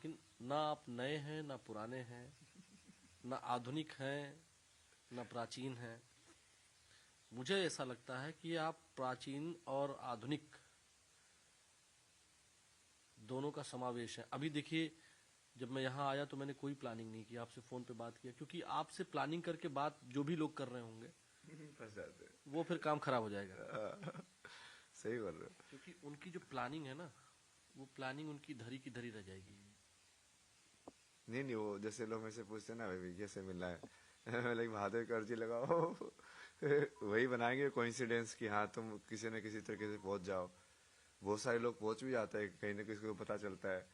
लेकिन ना आप नए हैं ना पुराने हैं, ना आधुनिक हैं ना प्राचीन हैं। मुझे ऐसा लगता है कि आप प्राचीन और आधुनिक दोनों का समावेश है। अभी देखिए, जब मैं यहाँ आया तो मैंने कोई प्लानिंग नहीं की, आपसे फोन पे बात किया, क्योंकि आपसे प्लानिंग करके बात जो भी लोग कर रहे होंगे फंस जाते हैं। वो फिर काम खराब हो जाएगा। सही बोल रहे हो। क्योंकि उनकी जो प्लानिंग है ना, वो प्लानिंग उनकी धरी की धरी रह जाएगी। नहीं नहीं, वो जैसे लोग मेरे से पूछते हैं ना भाई कैसे मिलना है लाइक महादेव की अर्जी लगाओ वही बनाएंगे कोइंसिडेंस कि हाँ तुम किसी न किसी तरीके से पहुंच जाओ। बहुत सारे लोग पहुंच भी जाते हैं, कहीं ना किसी को पता चलता है।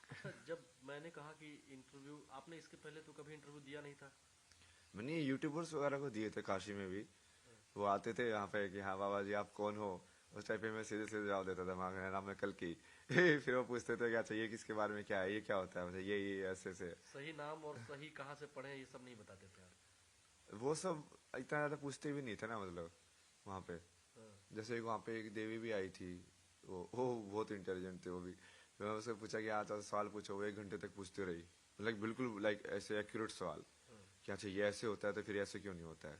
अच्छा, जब मैंने कहा कि इंटरव्यू, आपने इसके पहले तो कभी इंटरव्यू दिया नहीं था? मैंने यूट्यूबर्स वगैरह को दिए थे काशी में भी। वो आते थे यहाँ पे कि हाँ बाबा जी आप कौन हो, उस टाइप पे मैं सीधे सीधे जवाब देता था, मेरा नाम है कल की फिर वो पूछते थे क्या चाहिए, किसके बारे में, क्या है, ये क्या होता है, मतलब ये ऐसे से। सही नाम और सही कहाँ से पढ़े ये सब नहीं बताते थे आप? वो सब इतना ज्यादा पूछते भी नहीं थे ना, मतलब वहाँ पे। हाँ। जैसे वहाँ पे एक देवी भी आई थी, वो बहुत इंटेलिजेंट थे वो भी। मैंने उससे पूछा कि आज सवाल पूछो, वो 1 घंटे तक पूछते रही, लाइक बिल्कुल लाइक ऐसे एक्यूरेट सवाल कि अच्छा ये ऐसे होता है तो फिर ऐसे क्यों नहीं होता है,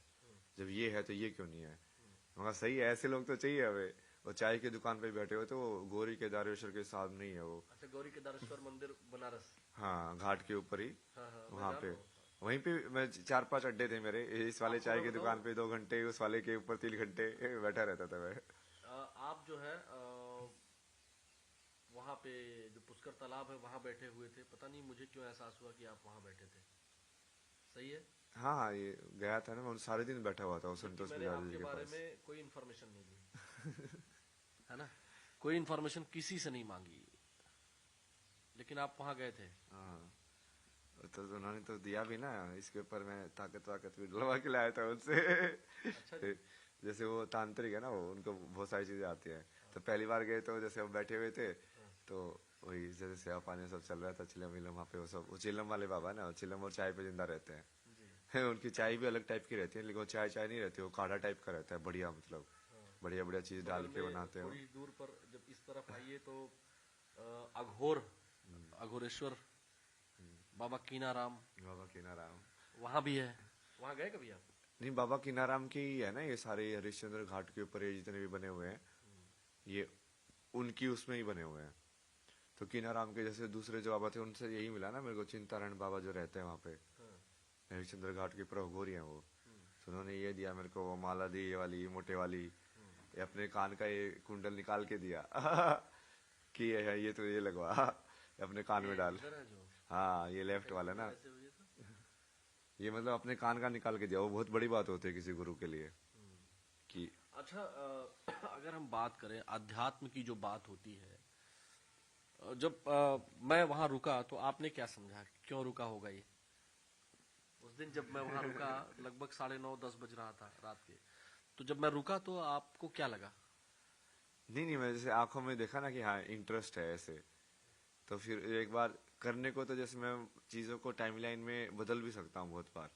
जब ये है तो ये क्यों नहीं है। मगर सही है, ऐसे लोग तो चाहिए हमें। वो चाय की दुकान पे बैठे हुए तो वो गौरी केदारेश्वर के साथ नहीं है वो। अच्छा, गौरी केदारेश्वर मंदिर बनारस। हाँ, घाट के ऊपर ही, हाँ हाँ, मैं वहां जान पे। रहा हूँ। वहीं पे मैं 4-5 अड्डे थे मेरे, इस वाले आपको चाय मैं की दुकान बताऊं, पे 2 घंटे, उस वाले के ऊपर 3 घंटे बैठा रहता था मैं। आप जो है वहाँ पे जो पुष्कर तालाब है वहाँ बैठे हुए थे। पता नहीं मुझे क्यों एहसास हुआ कि आप वहाँ बैठे थे। सही है। हाँ हाँ, ये गया था ना मैं, सारे दिन बैठा हुआ था वो जबकि संतोष मैंने पुजारी जी आपके के बारे पास। में कोई इन्फॉर्मेशन नहीं ली, है ना? कोई इन्फॉर्मेशन किसी से नहीं मांगी, लेकिन आप वहाँ गए थे। हाँ, तो उन्होंने तो दिया भी ना, इसके ऊपर मैं ताकत वाकत भी डलवा के लाया था अच्छा जी। उनसे जैसे वो तांत्रिक है ना, वो उनको बहुत सारी चीजें आती हैं। तो पहली बार गए तो जैसे वो बैठे हुए थे, तो वही जैसे सेवा पानी सब चल रहा था, चिलम विलम वहाँ पे, वो सब वो चिलम वाले बाबा है ना, वो चिलम और चाय पे जिंदा रहते हैं। जी। उनकी चाय भी अलग टाइप की रहती है, लेकिन वो चाय चाय नहीं रहती, वो काढ़ा टाइप का रहता है, बढ़िया मतलब हाँ। बढ़िया बढ़िया चीज बगल डाल के में बनाते हो। थोड़ी दूर पर जब इस तरफ आइए तो अघोर, अघोरेश्वर बाबा कीनाराम बाबा कीनाराम। वहाँ भी है। वहाँ गए कभी आप? नहीं, बाबा कीनाराम के ही है ना ये सारे, हरिश्चंद्र घाट के ऊपर ये जितने भी बने हुए हैं, ये उनकी उसमें ही बने हुए हैं। तो कीनाराम के जैसे दूसरे जो बाबा थे उनसे यही मिला ना मेरे को, चिंतारण बाबा जो रहते हैं वहाँ पे, हाँ। हरिश्चंद्र घाट के प्रभु हैं वो। हम्म, तो उन्होंने ये दिया मेरे को, वो माला दी, ये वाली ये मोटे वाली, ये अपने कान का ये कुंडल निकाल के दिया कि ये तो ये लगवा ये अपने कान में ये डाल। इधर है जो, हाँ, ये लेफ्ट दिखाइए वाला इधर ना, ऐसे हुई तो। ये मतलब अपने कान का निकाल के दिया। वो बहुत बड़ी बात होती है किसी गुरु के लिए कि अच्छा, अगर हम बात करें अध्यात्म की, जो बात होती है, जब मैं वहां रुका तो आपने क्या समझा, क्यों रुका होगा ये? उस दिन जब मैं वहां रुका, लगभग 9:30 10 बज रहा था रात के, तो जब मैं रुका तो आपको क्या लगा? नहीं नहीं, मैं जैसे आंखों में देखा ना कि हाँ इंटरेस्ट है ऐसे, तो फिर एक बार करने को, तो जैसे मैं चीजों को टाइमलाइन में बदल भी सकता हूँ बहुत बार।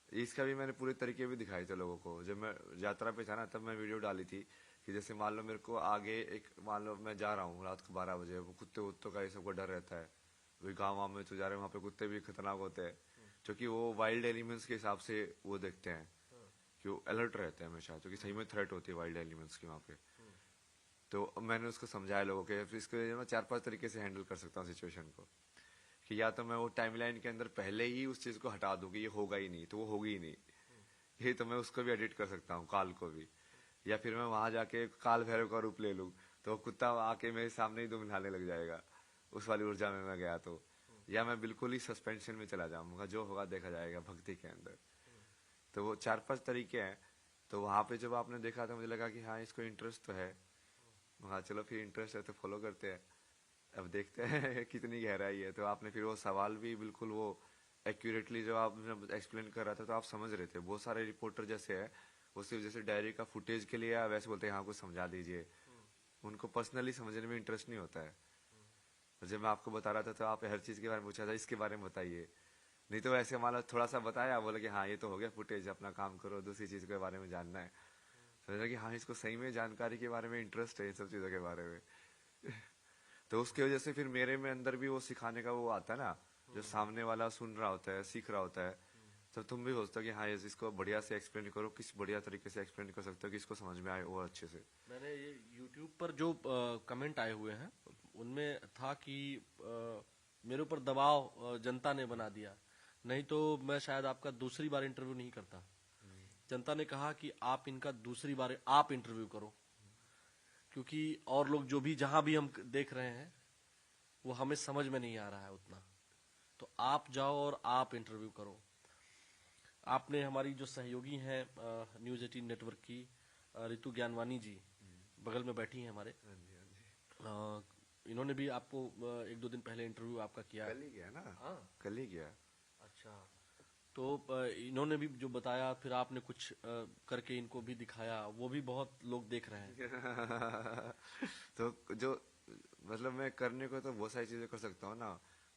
इसका भी मैंने पूरे तरीके भी दिखाए थे लोगों को। जब मैं यात्रा पे था ना, तब मैं वीडियो डाली थी कि जैसे मान लो मेरे को आगे एक, मान लो मैं जा रहा हूँ रात को 12 बजे, वो कुत्ते वुत्तों का ये सबको डर रहता है, वही गाँव वाँव में तो जा रहे हैं, वहाँ पे कुत्ते भी खतरनाक होते हैं, क्योंकि वो वाइल्ड एलिमेंट्स के हिसाब से वो देखते हैं कि वो अलर्ट रहते हैं हमेशा, क्योंकि सही में थ्रेट होती है वाइल्ड एलिमेंट्स की वहाँ पे। तो मैंने उसको समझाया लोगों के, फिर इसको मैं 4-5 तरीके से हैंडल कर सकता हूँ सिचुएशन को, कि या तो मैं वो टाइमलाइन के अंदर पहले ही उस चीज को हटा दूं कि ये होगा ही नहीं, तो वो होगी ही नहीं, ये तो मैं उसको भी एडिट कर सकता हूँ, काल को भी। या फिर मैं वहां जाके काल भैरव का रूप ले लूं, तो वो कुत्ता आके मेरे सामने ही दुम नहाने लग जाएगा, उस वाली ऊर्जा में मैं गया तो। या मैं बिल्कुल ही सस्पेंशन में चला जाऊंगा, जो होगा देखा जाएगा भक्ति के अंदर। तो वो 4-5 तरीके हैं। तो वहां पे जब आपने देखा तो मुझे लगा कि हाँ इसको इंटरेस्ट तो है, हाँ चलो फिर इंटरेस्ट है तो फॉलो करते हैं, अब देखते हैं कितनी गहराई है। तो आपने फिर वो सवाल भी बिल्कुल वो एक्यूरेटली जब आपने एक्सप्लेन कर रहा था तो आप समझ रहे थे। बहुत सारे रिपोर्टर जैसे है, वो सिर्फ जैसे डायरी का फुटेज के लिए या वैसे बोलते हैं हाँ कुछ समझा दीजिए, उनको पर्सनली समझने में इंटरेस्ट नहीं होता है। और जब मैं आपको बता रहा था तो आप हर चीज के बारे में पूछा था, इसके बारे में बताइए, नहीं तो ऐसे मान लो थोड़ा सा बताया, बोले कि हाँ ये तो हो गया फुटेज, अपना काम करो, दूसरी चीज के बारे में जानना है। समझा कि हाँ इसको सही में जानकारी के बारे में इंटरेस्ट है, इन सब चीजों के बारे में तो उसकी वजह से फिर मेरे में अंदर भी वो सिखाने का वो आता है ना, जो सामने वाला सुन रहा होता है, सीख रहा होता है, तब तुम भी सोचते हो कि हाँ ये इसको बढ़िया से एक्सप्लेन करो, किस बढ़िया तरीके से एक्सप्लेन कर सकते हो कि इसको समझ में आए वो अच्छे से। मैंने ये YouTube पर जो कमेंट आए हुए हैं उनमें था कि मेरे ऊपर दबाव जनता ने बना दिया, नहीं तो मैं शायद आपका दूसरी बार इंटरव्यू नहीं करता। जनता ने कहा कि आप इनका दूसरी बार आप इंटरव्यू करो, क्योंकि और लोग जो भी जहां भी हम देख रहे हैं वो हमें समझ में नहीं आ रहा है उतना, तो आप जाओ और आप इंटरव्यू करो। आपने हमारी जो सहयोगी हैं न्यूज 18 नेटवर्क की रितु ज्ञानवानी जी बगल में बैठी हैं हमारे, इन्होंने भी आपको एक दो दिन पहले इंटरव्यू आपका किया। कल ही गया ना? हाँ, कल ही गया। अच्छा। तो इन्होंने भी जो बताया, फिर आपने कुछ करके इनको भी दिखाया, वो भी बहुत लोग देख रहे हैं। तो जो मतलब मैं करने को तो बहुत सारी चीजें कर सकता हूँ ना,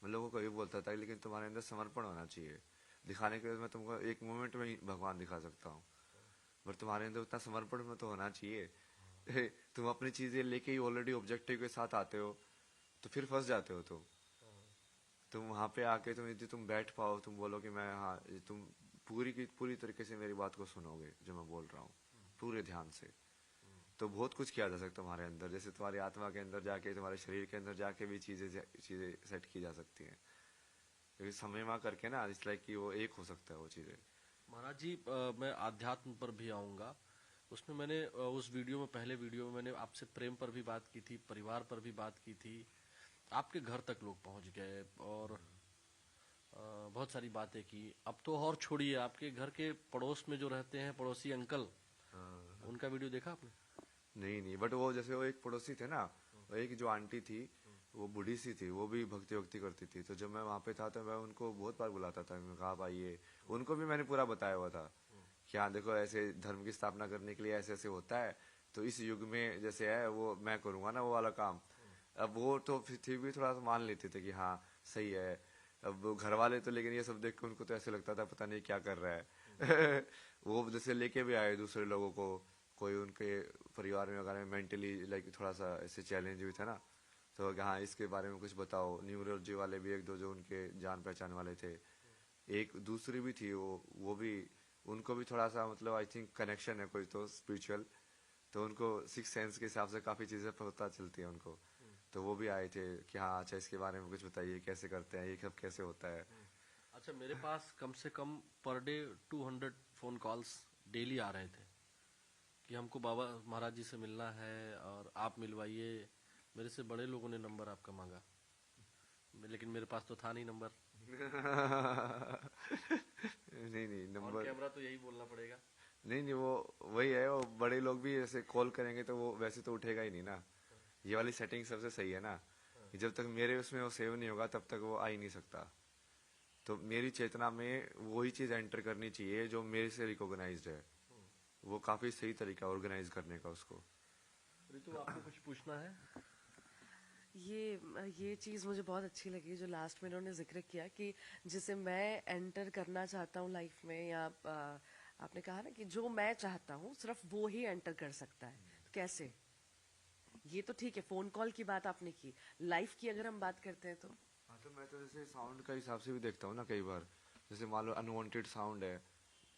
मैं लोगों को ये बोलता था लेकिन तुम्हारे अंदर समर्पण होना चाहिए। दिखाने के लिए मैं तुमको एक मोमेंट में ही भगवान दिखा सकता हूँ, पर तुम्हारे अंदर उतना समर्पण में तो होना चाहिए। तुम अपनी चीजें लेके ही ऑलरेडी ऑब्जेक्टिव के साथ आते हो तो फिर फंस जाते हो। तुम वहां पे आके तुम यदि तुम बैठ पाओ, तुम बोलो कि मैं हाँ, तुम पूरी की पूरी तरीके से मेरी बात को सुनोगे जो मैं बोल रहा हूँ पूरे ध्यान से, तो बहुत कुछ किया जा सकता है तुम्हारे अंदर। जैसे तुम्हारी आत्मा के अंदर जाके, तुम्हारे शरीर के अंदर जाके भी चीजें चीजें सेट की जा सकती हैं, क्योंकि समय वहां करके ना इस लाइक कि वो एक हो सकता है वो चीजें। महाराज जी, मैं आध्यात्म पर भी आऊंगा। उसमें मैंने उस वीडियो में, पहले वीडियो में मैंने आपसे प्रेम पर भी बात की थी, परिवार पर भी बात की थी, आपके घर तक लोग पहुंच गए और बहुत सारी बातें की। अब तो और छोड़िए, आपके घर के पड़ोस में जो रहते हैं पड़ोसी अंकल, उनका वीडियो देखा आपने? नहीं नहीं, बट वो जैसे वो एक पड़ोसी थे ना, वो एक जो आंटी थी, वो बूढ़ी सी थी, वो भी भक्ति वक्ति करती थी, तो जब मैं वहां पे था तो मैं उनको बहुत बार बुलाता था, मैं कहा आप आइए। उनको भी मैंने पूरा बताया हुआ था कि हाँ देखो ऐसे धर्म की स्थापना करने के लिए ऐसे ऐसे होता है, तो इस युग में जैसे है वो मैं करूंगा ना वो वाला काम। अब वो तो फिर भी थोड़ा सा मान लेते थे कि हाँ सही है। अब घर वाले तो लेकिन ये सब देख के उनको तो ऐसे लगता था पता नहीं क्या कर रहा है। वो जैसे लेके भी आए दूसरे लोगों को, कोई उनके परिवार में अगर मेंटली लाइक थोड़ा सा ऐसे चैलेंज भी था ना, तो हाँ इसके बारे में कुछ बताओ। न्यूरोलॉजी वाले भी एक दो जो उनके जान पहचान वाले थे, एक दूसरी भी थी वो भी, उनको भी थोड़ा सा मतलब आई थिंक कनेक्शन है कोई तो स्पिरिचुअल, तो उनको सिक्स सेंस के हिसाब से काफी चीजें पता चलती है उनको। तो वो भी आए थे कि हाँ अच्छा इसके बारे में कुछ बताइए, कैसे करते हैं ये सब, कैसे होता है। अच्छा, मेरे पास कम से कम per day 200 phone calls daily आ रहे थे कि हमको बाबा महाराज जी से मिलना है और आप मिलवाइए। मेरे से बड़े लोगों ने नंबर आपका मांगा, लेकिन मेरे पास तो था नहीं नंबर। नहीं नहीं, ऑन नंबर कैमरा तो यही बोलना पड़ेगा। नहीं नहीं, वो वही है, वो बड़े लोग भी ऐसे कॉल करेंगे तो वो वैसे तो उठेगा ही नहीं ना। ये वाली सेटिंग सबसे सही है ना, कि जब तक मेरे उसमें वो सेव नहीं होगा तब तक वो आ ही नहीं सकता। तो मेरी चेतना में वही चीज एंटर करनी चाहिए जो मेरे से रिकॉग्नाइज्ड है, वो काफी सही तरीका ऑर्गेनाइज करने का उसको। ऋतु, आपको कुछ पूछना है? ये चीज़ मुझे बहुत अच्छी लगी जो लास्ट में इन्होंने जिक्र किया कि जिसे मैं एंटर करना चाहता हूँ लाइफ में, या आपने कहा ना कि जो मैं चाहता हूँ सिर्फ वो ही एंटर कर सकता है। तो कैसे? ये तो ठीक है, फोन कॉल की बात आपने की, लाइफ की अगर हम बात करते हैं तो हाँ, तो मैं तो जैसे साउंड का हिसाब से भी देखता हूँ ना कई बार। जैसे मान लो अनवांटेड साउंड है,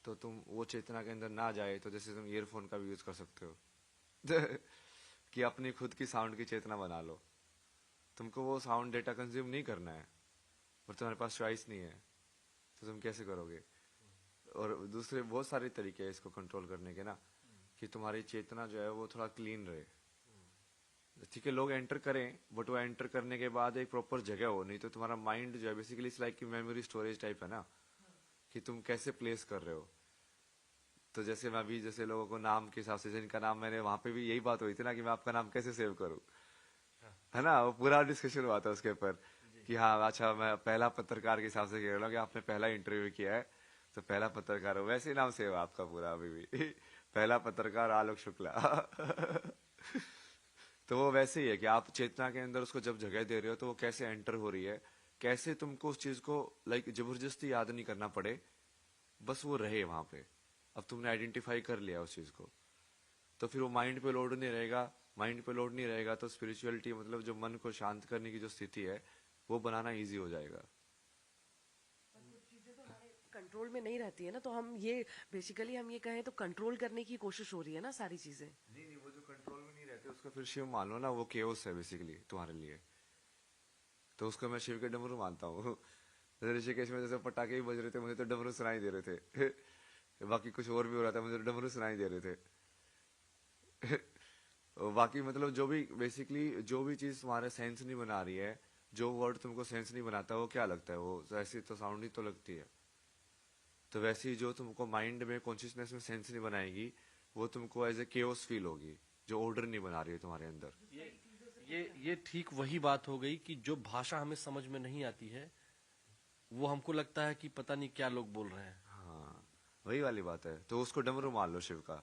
तो तुम वो चेतना के अंदर ना जाए, तो जैसे तुम ईयरफोन का भी यूज कर सकते हो। कि अपनी खुद की साउंड की चेतना बना लो। तुमको वो साउंड डेटा कंज्यूम नहीं करना है, और तुम्हारे पास चॉइस नहीं है, तो तुम कैसे करोगे? और दूसरे बहुत सारे तरीके हैं इसको कंट्रोल करने के ना, कि तुम्हारी चेतना जो है वो थोड़ा क्लीन रहे। ठीक है, लोग एंटर करें, बट वो एंटर करने के बाद एक प्रॉपर जगह हो, नहीं तो तुम्हारा माइंड जो है basically it's like memory storage type है ना, कि तुम कैसे प्लेस कर रहे हो। तो जैसे मैं अभी जैसे लोगों को नाम के हिसाब से, जिनका नाम मैंने वहां पे भी यही बात हुई थी ना कि मैं आपका नाम कैसे सेव करूं, है ना, वो पूरा डिस्कशन हुआ था उसके ऊपर कि हाँ अच्छा मैं पहला पत्रकार के हिसाब से कह रहा हूँ कि आपने पहला इंटरव्यू किया है तो पहला पत्रकार हो, वैसे ही नाम सेव है आपका पूरा अभी भी। पहला पत्रकार आलोक शुक्ला। तो वो वैसे ही है कि आप चेतना के अंदर उसको जब जगह दे रहे हो तो वो कैसे एंटर हो रही है, कैसे तुमको उस चीज को लाइक जबरदस्ती याद नहीं करना पड़े, बस वो रहे वहां पे। अब तुमने आइडेंटिफाई कर लिया उस चीज को, तो फिर वो माइंड पे लोड नहीं रहेगा, माइंड पे लोड नहीं रहेगा तो स्पिरिचुअलिटी मतलब जो मन को शांत करने की जो स्थिति है वो बनाना इजी हो जाएगा। कंट्रोल में नहीं रहती है ना, तो हम ये बेसिकली हम ये कहें तो कंट्रोल करने की कोशिश हो रही है ना सारी चीजें। नहीं नहीं, वो जो कंट्रोल में नहीं रहते उसको फिर शिव मान लो ना, वो केओस है बेसिकली तुम्हारे लिए। तो उसको मैं शिव के डमरू मानता हूँ। जैसे ऋषिकेश में जैसे पटाखे ही बज रहे थे, मुझे तो डमरू सुनाई दे रहे थे। बाकी कुछ और भी हो रहा था, मुझे तो डमरू सुनाई दे रहे थे। और बाकी मतलब जो भी बेसिकली जो भी चीज तुम्हारे सेंस नहीं बना रही है, जो वर्ड तुमको सेंस नहीं बनाता, वो क्या लगता है, वो ऐसी तो साउंड ही तो लगती है। तो वैसे ही जो तुमको माइंड में कॉन्शियसनेस में सेंस नहीं बनाएगी, वो तुमको एज ए केओस फील होगी, जो ऑर्डर नहीं बना रही है तुम्हारे अंदर। ये ठीक वही बात हो गई कि जो भाषा हमें समझ में नहीं आती है वो हमको लगता है कि पता नहीं क्या लोग बोल रहे हैं। हाँ, वही वाली बात है। तो उसको डमरू मान लो शिव का।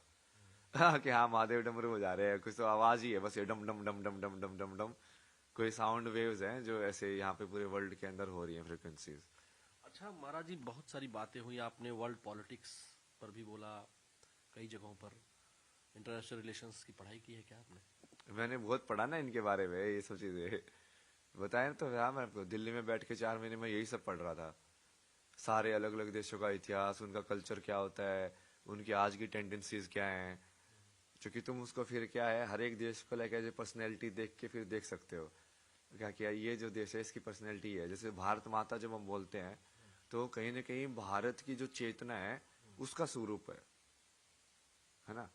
हाँ कि हाँ महादेव डमरू हो जा रहे हैं, कुछ तो आवाज ही है बस, ये डम डम डम डम डम डम डम डम। कोई साउंड वेव्स हैं जो ऐसे यहाँ पे पूरे वर्ल्ड के अंदर हो रही हैं, फ्रिक्वेंसीज। अच्छा महाराज जी, बहुत सारी बातें हुई, आपने वर्ल्ड पॉलिटिक्स पर भी बोला, कई जगहों पर इंटरनेशनल रिलेशंस की पढ़ाई की है क्या आपने? मैंने बहुत पढ़ा ना इनके बारे में, ये सब चीजें बताया ना। तो हाँ, मैं आपको दिल्ली में बैठ के 4 महीने में यही सब पढ़ रहा था। सारे अलग अलग देशों का इतिहास, उनका कल्चर क्या होता है, उनकी आज की टेंडेंसीज क्या हैं। क्योंकि तुम उसको फिर क्या है, हर एक देश को लेकर जो पर्सनैलिटी देख के फिर देख सकते हो क्या क्या ये जो देश है इसकी पर्सनैलिटी है। जैसे भारत माता जब हम बोलते हैं तो कहीं ना कहीं भारत की जो चेतना है उसका स्वरूप है ना।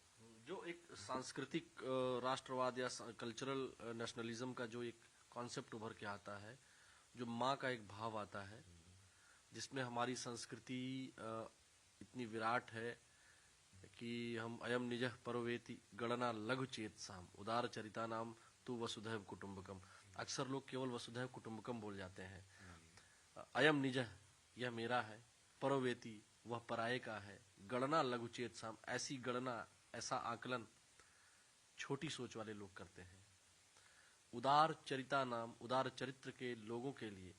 जो एक सांस्कृतिक राष्ट्रवाद या कल्चरल नेशनलिज्म का जो एक कॉन्सेप्ट उभर के आता है, जो माँ का एक भाव आता है, जिसमें हमारी संस्कृति इतनी विराट है कि हम अयम निजः परवेति गणना लघु चेत साम उदार चरिता नाम तू वसुधैव कुटुंबकम। अक्सर लोग केवल वसुधैव कुटुंबकम बोल जाते हैं। अयम निजः यह मेरा है, परवेति वह पराये का है, गणना लघु चेत साम ऐसी गणना, ऐसा आकलन छोटी सोच वाले लोग करते हैं। उदार चरिता नाम, उदार चरित्र के लोगों के लिए,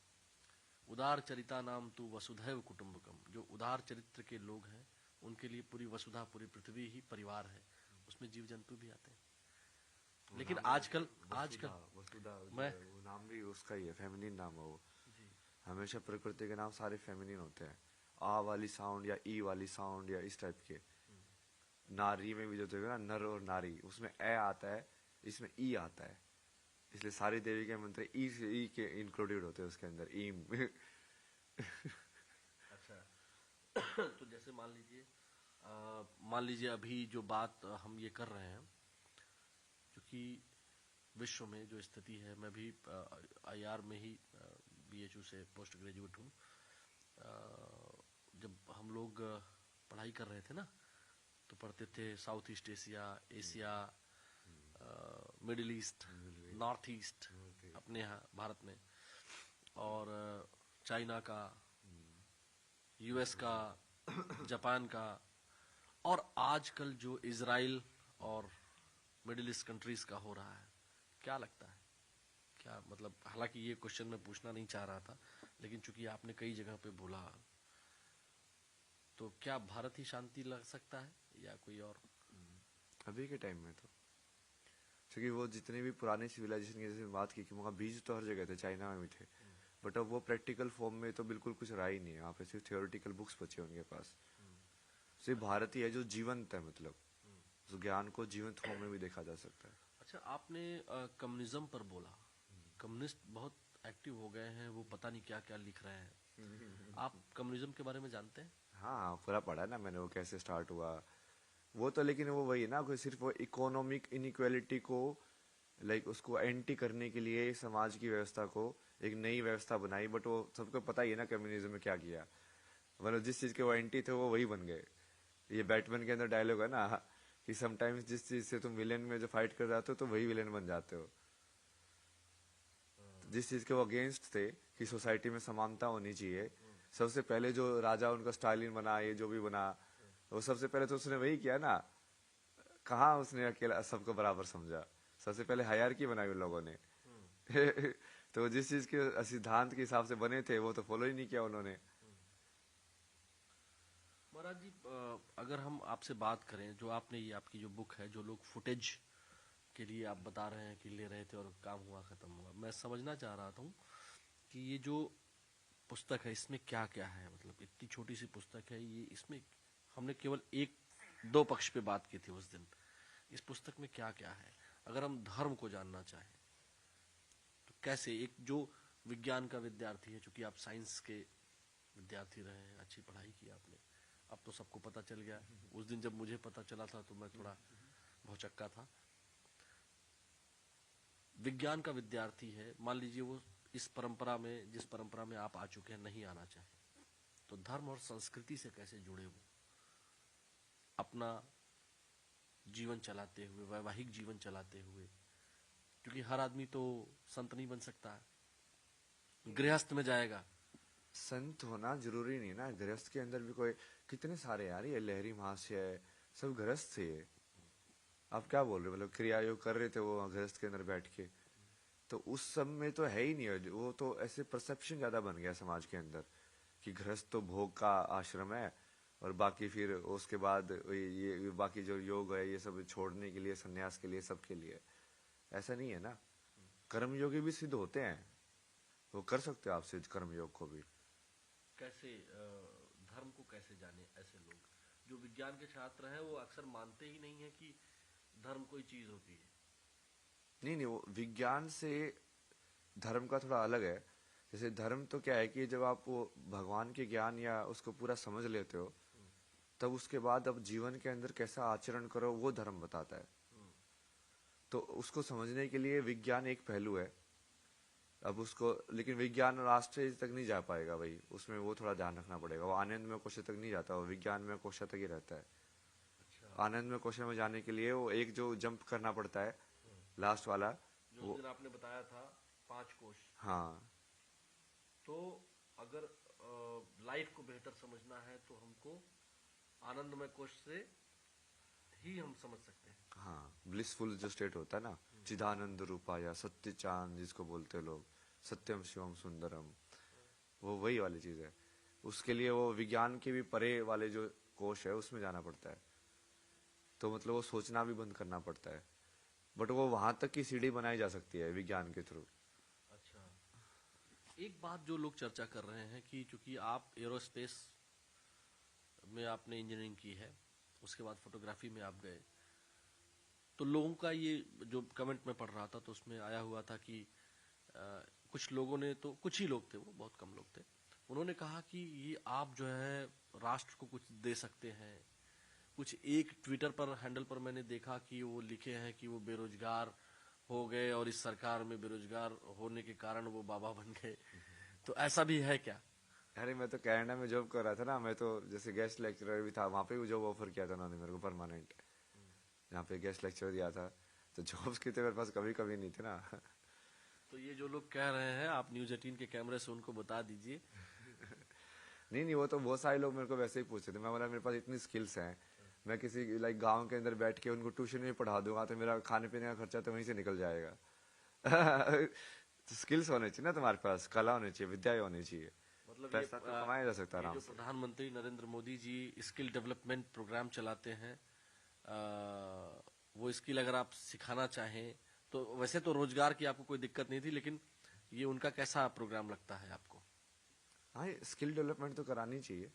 उदार चरिता नाम तू वसुधैव कुटुंबकम, जो उदार चरित्र के लोग हैं उनके लिए पूरी वसुधा, पूरी पृथ्वी ही परिवार है, उसमें जीव जंतु भी आते हैं। लेकिन आजकल वसुधा मैं वो नाम भी उसका ही है, फेमिनिन नाम है वो। हमेशा प्रकृति के नाम सारे फेमिनिन होते हैं। आ वाली साउंड या ई वाली साउंड या इस टाइप के। नारी में भी जो देखो ना, नर और नारी, उसमें ए आता है, इसमें ई आता है। इसलिए सारी देवी के मंत्र ई से ई के इंक्लूडेड होते हैं उसके अंदर, ईम। अच्छा तो जैसे मान लीजिए अभी जो बात हम ये कर रहे हैं, क्योंकि विश्व में जो स्थिति है, मैं भी आईआर में ही बीएचयू से पोस्ट ग्रेजुएट हूँ। जब हम लोग पढ़ाई कर रहे थे ना, तो पढ़ते थे south east Asia, Asia, middle east, north east अपने यहाँ भारत में, और चाइना का, यूएस का, जापान का, और आजकल जो इजराइल और मिडिल ईस्ट कंट्रीज का हो रहा है, क्या लगता है? क्या मतलब, हालांकि ये क्वेश्चन मैं पूछना नहीं चाह रहा था, लेकिन चूंकि आपने कई जगह पे बोला, तो क्या भारत ही शांति लग सकता है या कोई और? अभी के टाइम में तो क्योंकि वो जितने भी पुराने सिविलाइजेशन की जैसे बात की कि वहाँ बीज तो हर जगह थे, चाइना में भी थे, बट अब वो प्रैक्टिकल फॉर्म में तो बिल्कुल कुछ रहा ही नहीं है। वहाँ पे सिर्फ थियोरिटिकल बुक्स बचे उनके पास। सिर्फ भारत ही है जो जीवंत है, मतलब उस ज्ञान को जीवंत फॉर्म में भी देखा जा सकता है। अच्छा, आपने कम्युनिज्म पर बोला, कम्युनिस्ट बहुत एक्टिव हो गए हैं, वो पता नहीं क्या क्या लिख रहे हैं। आप कम्युनिज्म के बारे में जानते हैं? हाँ, पूरा पढ़ा है ना मैंने, वो कैसे स्टार्ट हुआ वो तो। लेकिन वो वही है ना, कोई सिर्फ वो इकोनॉमिक इनइक्वालिटी को लाइक उसको एंटी करने के लिए समाज की व्यवस्था को एक नई व्यवस्था बनाई। बट वो सबको पता ही है ना कम्युनिज्म में क्या किया, मतलब जिस चीज के वो एंटी थे वो वही बन गए। ये बैटमैन के अंदर डायलॉग है ना कि समटाइम्स जिस चीज से तुम विलेन में जो फाइट कर जाते हो तो वही विलेन बन जाते हो। तो जिस चीज के वो अगेंस्ट थे कि सोसाइटी में समानता होनी चाहिए, सबसे पहले जो राजा उनका स्टालिन बना, ये जो भी बना, वो सबसे पहले तो उसने वही किया ना। कहाँ उसने अकेला सबको बराबर समझा, सबसे पहले हायरार्की बनाई उन लोगों ने। तो जिस चीज के सिद्धांत के हिसाब से बने थे वो तो फॉलो ही नहीं किया उन्होंने। महाराज जी, अगर हम आपसे बात करें, जो आपने ये आपकी जो बुक है, जो लोग फुटेज के लिए आप बता रहे हैं कि ले रहे थे और काम हुआ खत्म हुआ। मैं समझना चाह रहा था कि ये जो पुस्तक है इसमें क्या क्या है, मतलब इतनी छोटी सी पुस्तक है ये, इसमें हमने केवल एक दो पक्ष पे बात की थी उस दिन। इस पुस्तक में क्या क्या है? अगर हम धर्म को जानना चाहें तो कैसे, एक जो विज्ञान का विद्यार्थी है, चूंकि आप साइंस के विद्यार्थी रहे हैं, अच्छी पढ़ाई की आपने, अब तो सबको पता चल गया। उस दिन जब मुझे पता चला था तो मैं थोड़ा भौचक्का था। विज्ञान का विद्यार्थी है, मान लीजिए वो इस परंपरा में, जिस परंपरा में आप आ चुके हैं, नहीं आना चाहे, तो धर्म और संस्कृति से कैसे जुड़े वो अपना जीवन चलाते हुए, वैवाहिक जीवन चलाते हुए, क्योंकि हर आदमी तो संत नहीं बन सकता है, गृहस्थ में जाएगा। संत होना जरूरी नहीं ना, गृहस्थ के अंदर भी कोई कितने सारे यार, ये लहरी महाशय है, सब गृहस्थ थे ये। आप क्या बोल रहे हो, मतलब क्रिया योग कर रहे थे वो गृहस्थ के अंदर बैठ के, तो उस सब में तो है ही नहीं है। वो तो ऐसे परसेप्शन ज्यादा बन गया समाज के अंदर कि गृहस्थ तो भोग का आश्रम है, और बाकी फिर उसके बाद ये बाकी जो योग है ये सब छोड़ने के लिए, सन्यास के लिए, सबके लिए। ऐसा नहीं है ना, कर्म योगी भी सिद्ध होते हैं, वो कर सकते हो आप सिद्ध कर्म योग को भी। कैसे धर्म को कैसे जाने? ऐसे लोग जो विज्ञान के छात्र हैं वो अक्सर मानते ही नहीं है कि धर्म कोई चीज होती है। नहीं नहीं, वो विज्ञान से धर्म का थोड़ा अलग है। जैसे धर्म तो क्या है कि जब आप वो भगवान के ज्ञान या उसको पूरा समझ लेते हो, तब उसके बाद अब जीवन के अंदर कैसा आचरण करो वो धर्म बताता है। तो उसको समझने के लिए विज्ञान एक पहलू है। अब उसको, लेकिन विज्ञान राष्ट्रीय तक नहीं जा पाएगा भाई, उसमें वो थोड़ा ध्यान रखना पड़ेगा। वो आनंद में कोश तक नहीं जाता, वो विज्ञान में कोश तक ही रहता है। आनंद में कोश में जाने के लिए वो एक जो जंप करना पड़ता है, लास्ट वाला, जो उस दिन आपने बताया था 5 कोश। हाँ। तो अगर लाइफ को बेहतर समझना है तो हमको आनंदमय कोश से ही हम समझ सकते हैं। हाँ, ब्लिसफुल जो स्टेट होता है ना, चिदानंद रूपा या सत्य चांद जिसको बोलते हैं लोग, सत्यम शिवम सुंदरम, वो वही वाली चीज है। उसके लिए वो विज्ञान के भी परे वाले जो कोश है उसमें जाना पड़ता है। तो मतलब वो सोचना भी बंद करना पड़ता है, बट वो वहां तक की सीढ़ी बनाई जा सकती है विज्ञान के थ्रू। अच्छा, एक बात जो लोग चर्चा कर रहे हैं कि चूंकि आप एरोस्पेस में आपने इंजीनियरिंग की है, उसके बाद फोटोग्राफी में आप गए, तो लोगों का ये जो कमेंट में पढ़ रहा था तो उसमें आया हुआ था कि कुछ लोगों ने, तो कुछ ही लोग थे, वो बहुत कम लोग थे, उन्होंने कहा कि ये आप जो है राष्ट्र को कुछ दे सकते हैं। कुछ एक ट्विटर पर हैंडल पर मैंने देखा कि वो लिखे हैं कि वो बेरोजगार हो गए और इस सरकार में बेरोजगार होने के कारण वो बाबा बन गए। तो ऐसा भी है क्या? अरे मैं तो कनाडा में जॉब कर रहा था ना, मैं तो जैसे गेस्ट लेक्चरर भी था, वहां पे भी जॉब ऑफर किया था उन्होंने मेरे को परमानेंट, यहाँ पे गेस्ट लेक्चर दिया था। तो जॉब्स की तो मेरे पास कभी कभी नहीं थे ना। तो ये जो लोग कह रहे हैं, आप न्यूज 18 के कैमरे से उनको बता दीजिए। नहीं नहीं, वो तो बहुत सारे लोग मेरे को वैसे ही पूछते थे। मैं बोला मेरे पास इतनी स्किल्स हैं, मैं किसी लाइक गांव के अंदर बैठ के उनको ट्यूशन में पढ़ा दूंगा तो मेरा खाने पीने का खर्चा तो वहीं से निकल जाएगा। तो स्किल्स होने चाहिए ना तुम्हारे पास, कला होनी चाहिए, विद्या होनी चाहिए, मतलब पैसा तो कमाया जा सकता है ये आराम जो से। प्रधानमंत्री Narendra Modi ji skill development programme चलाते हैं, वो स्किल अगर आप सिखाना चाहें तो, वैसे तो रोजगार की आपको कोई दिक्कत नहीं थी, लेकिन ये उनका कैसा प्रोग्राम लगता है आपको? हाँ, स्किल डेवलपमेंट तो करानी चाहिए,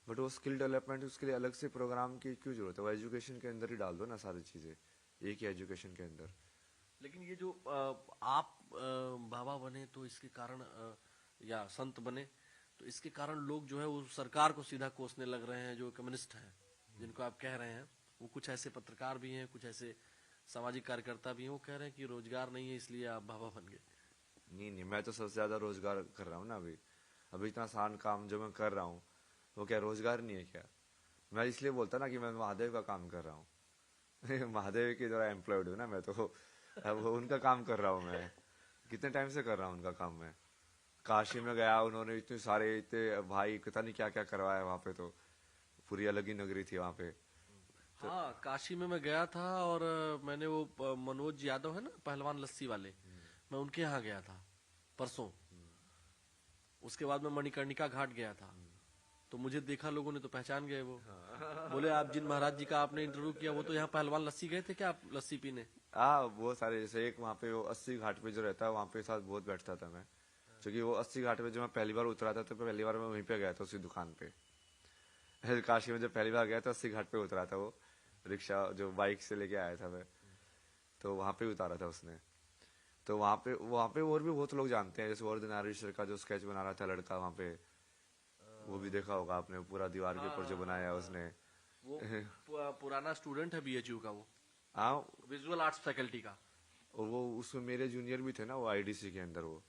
बट वो स्किल डेवलपमेंट उसके लिए अलग से प्रोग्राम की क्यों जरूरत है? वो एजुकेशन के अंदर ही डाल दो ना सारी चीजें, एक ही एजुकेशन के अंदर। लेकिन ये जो आप बाबा बने तो इसके कारण या संत बने तो इसके कारण लोग जो है वो सरकार को सीधा कोसने लग रहे हैं, जो कम्युनिस्ट हैं जिनको आप कह रहे हैं। वो कुछ ऐसे पत्रकार भी हैं, कुछ ऐसे सामाजिक कार्यकर्ता भी हैं, वो कह रहे हैं कि रोजगार नहीं है इसलिए आप बाबा बन गए। नहीं नहीं, मैं तो सबसे ज्यादा रोजगार कर रहा हूँ ना अभी। अभी इतना आसान काम जो मैं कर रहा हूँ वो क्या रोजगार नहीं है क्या? मैं इसलिए बोलता ना कि मैं महादेव का काम कर रहा हूँ। महादेव की तरह एम्प्लॉयड हूँ ना मैं तो। अब उनका काम कर रहा हूँ मैं, कितने टाइम से कर रहा हूँ उनका काम मैं। काशी में गया, उन्होंने इतने सारे, इतने भाई पता नहीं क्या क्या करवाया वहां पे, तो पूरी अलग ही नगरी थी वहां पे। हाँ, काशी में मैं गया था और मैंने वो मनोज यादव है ना, पहलवान लस्सी वाले, मैं उनके यहाँ गया था परसों। उसके बाद मैं मणिकर्णिका घाट गया था, तो मुझे देखा लोगों ने तो पहचान गए। वो बोले आप जिन महाराज जी का आपने इंटरव्यू किया वो तो यहाँ पहलवान लस्सी गए थे क्या आप लस्सी पीने? हाँ बहुत सारे, जैसे एक वहाँ पे वो 80 घाट पे जो रहता है वहाँ पे साथ बहुत बैठता था मैं, क्योंकि वो 80 घाट पे जो मैं पहली बार उतरा था तो पहली बार मैं वहीं पे गया था उसी दुकान पे। काशी में जब पहली बार गया था 80 घाट पे उतरा था वो, रिक्शा जो बाइक से लेके आया था मैं, तो वहाँ पे उतारा था उसने। तो वहाँ पे और भी बहुत लोग जानते हैं, जैसे ऑर्डिनरी सर का जो स्केच बना रहा था लड़का वहाँ पे, वो भी देखा होगा आपने, पूरा दीवार के ऊपर जो बनाया उसने। वो पुराना स्टूडेंट है बीएचयू का, वो हाँ, विजुअल आर्ट्स फैकल्टी का। और वो उसमें मेरे जूनियर भी थे ना, वो आईडीसी के अंदर वो।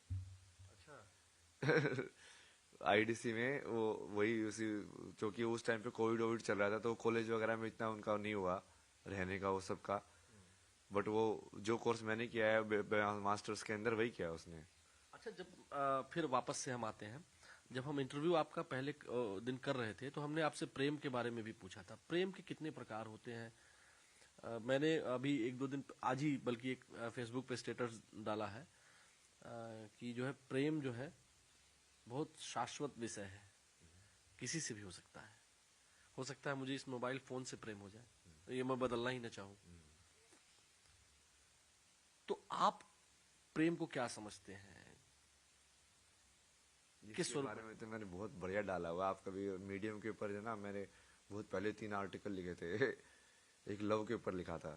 अच्छा। आईडीसी में वो वही उसी, क्योंकि उस टाइम पे कोविड वोविड चल रहा था तो कॉलेज वगैरह में इतना उनका नहीं हुआ रहने का वो सब का, बट वो जो कोर्स मैंने किया है मास्टर्स के अंदर वही किया है उसने। अच्छा, जब फिर वापस से हम आते हैं, जब हम इंटरव्यू आपका पहले दिन कर रहे थे तो हमने आपसे प्रेम के बारे में भी पूछा था। प्रेम के कितने प्रकार होते हैं? मैंने अभी एक दो दिन आज ही बल्कि एक फेसबुक पे स्टेटस डाला है कि जो है प्रेम जो है बहुत शाश्वत विषय है, किसी से भी हो सकता है मुझे इस मोबाइल फोन से प्रेम हो जाए तो ये मैं बदलना ही ना चाहूं। तो आप प्रेम को क्या समझते हैं? किस इसके स्वरूप बारे में तो मैंने बहुत बढ़िया डाला हुआ, आप कभी मीडियम के ऊपर जो ना, मैंने बहुत पहले 3 आर्टिकल लिखे थे। एक लव के ऊपर लिखा था।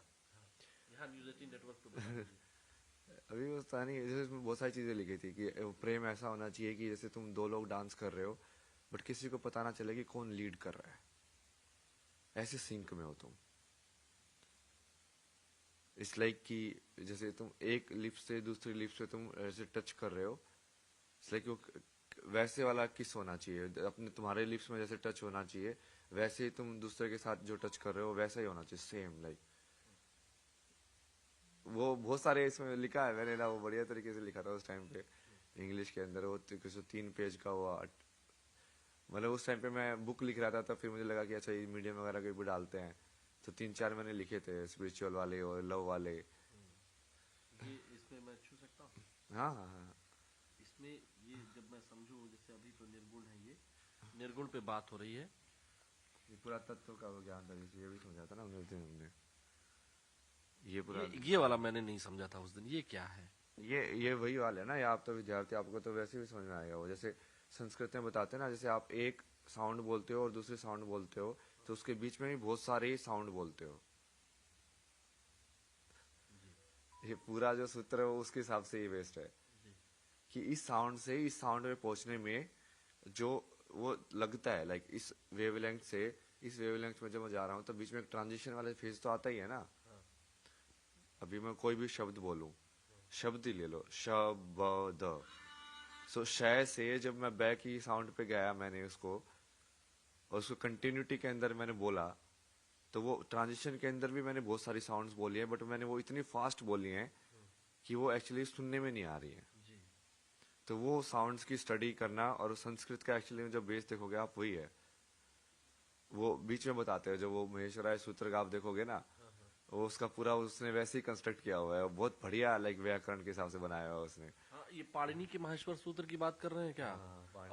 यहाँ न्यूज 18 नेटवर्क पे बता दीजिए। अभी वो पता नहीं, जैसे उसमें बहुत सारी चीजें लिखी थी कि प्रेम ऐसा होना चाहिए कि जैसे तुम दो लोग डांस कर रहे हो बट किसी को पता ना चले कि कौन लीड कर रहा है, ऐसे सिंक में हो तुम। इट्स लाइक कि जैसे तुम एक लिप से दूसरी लिप से तुम ऐसे टच कर रहे हो, इट्स लाइक वैसे वाला किस होना चाहिए, अपने तुम्हारे लिप्स में जैसे टच होना चाहिए वैसे ही तुम दूसरे के साथ जो टच कर रहे हो वैसा ही होना चाहिए, सेम लाइक। वो बहुत सारे इसमें लिखा है मैंने ना, वो बढ़िया तरीके से लिखा था उस टाइम पे इंग्लिश के अंदर। वो 3 पेज का हुआ, मतलब उस टाइम पे मैं बुक लिख रहा था तब फिर मुझे लगा कि अच्छा ये मीडियम वगैरह के भी डालते हैं, तो 3-4 मैंने लिखे थे, स्पिरिचुअल वाले और लव वाले। ये इसमें मैं छू सकता हूँ? हाँ हाँ हाँ। इसमें ये जब मैं समझूं, जैसे अभी तो निर्गुण है, ये निर्गुण पे बात हो रही है। ये पूरा तत्व का वो ज्ञान था, जैसे ये भी समझा था ना उस दिन हमने, ये पूरा। ये वाला मैंने नहीं समझा था उस दिन, ये क्या है? ये वही वाला है ना, ये आप तो विद्यार्थी, आपको तो वैसे भी समझ में आएगा वो। जैसे संस्कृत में बताते हैं ना, जैसे आप एक साउंड बोलते हो और दूसरे साउंड बोलते हो तो उसके बीच में भी बहुत सारे साउंड बोलते हो। ये पूरा जो सूत्र है वो उसके हिसाब से ही बेस्ड है कि इस साउंड से इस साउंड में पहुंचने में जो वो लगता है, लाइक इस वेवलेंथ से इस वेवलेंथ में जब मैं जा रहा हूँ तो बीच में एक ट्रांजिशन वाला फेज तो आता ही है ना। अभी मैं कोई भी शब्द बोलूं, शब्द ही ले लो, शब्द, सो शय से जब मैं बैक की साउंड पे गया मैंने उसको, और उसको कंटिन्यूटी के अंदर मैंने बोला, तो वो ट्रांजिशन के अंदर भी मैंने बहुत सारी साउंड्स बोली है, बट मैंने वो इतनी फास्ट बोली है कि वो एक्चुअली सुनने में नहीं आ रही है। तो वो साउंड्स की स्टडी करना, और संस्कृत का एक्चुअली जब बेस देखोगे आप वही है। वो बीच में बताते हैं, जब वो महेश्वराय सूत्र का आप देखोगे ना, वो उसका पूरा उसने वैसे ही कंस्ट्रक्ट किया हुआ है, बहुत बढ़िया लाइक व्याकरण के हिसाब से बनाया हुआ है उसने। हाँ, ये पाणिनि के माहेश्वर सूत्र की बात कर रहे हैं क्या?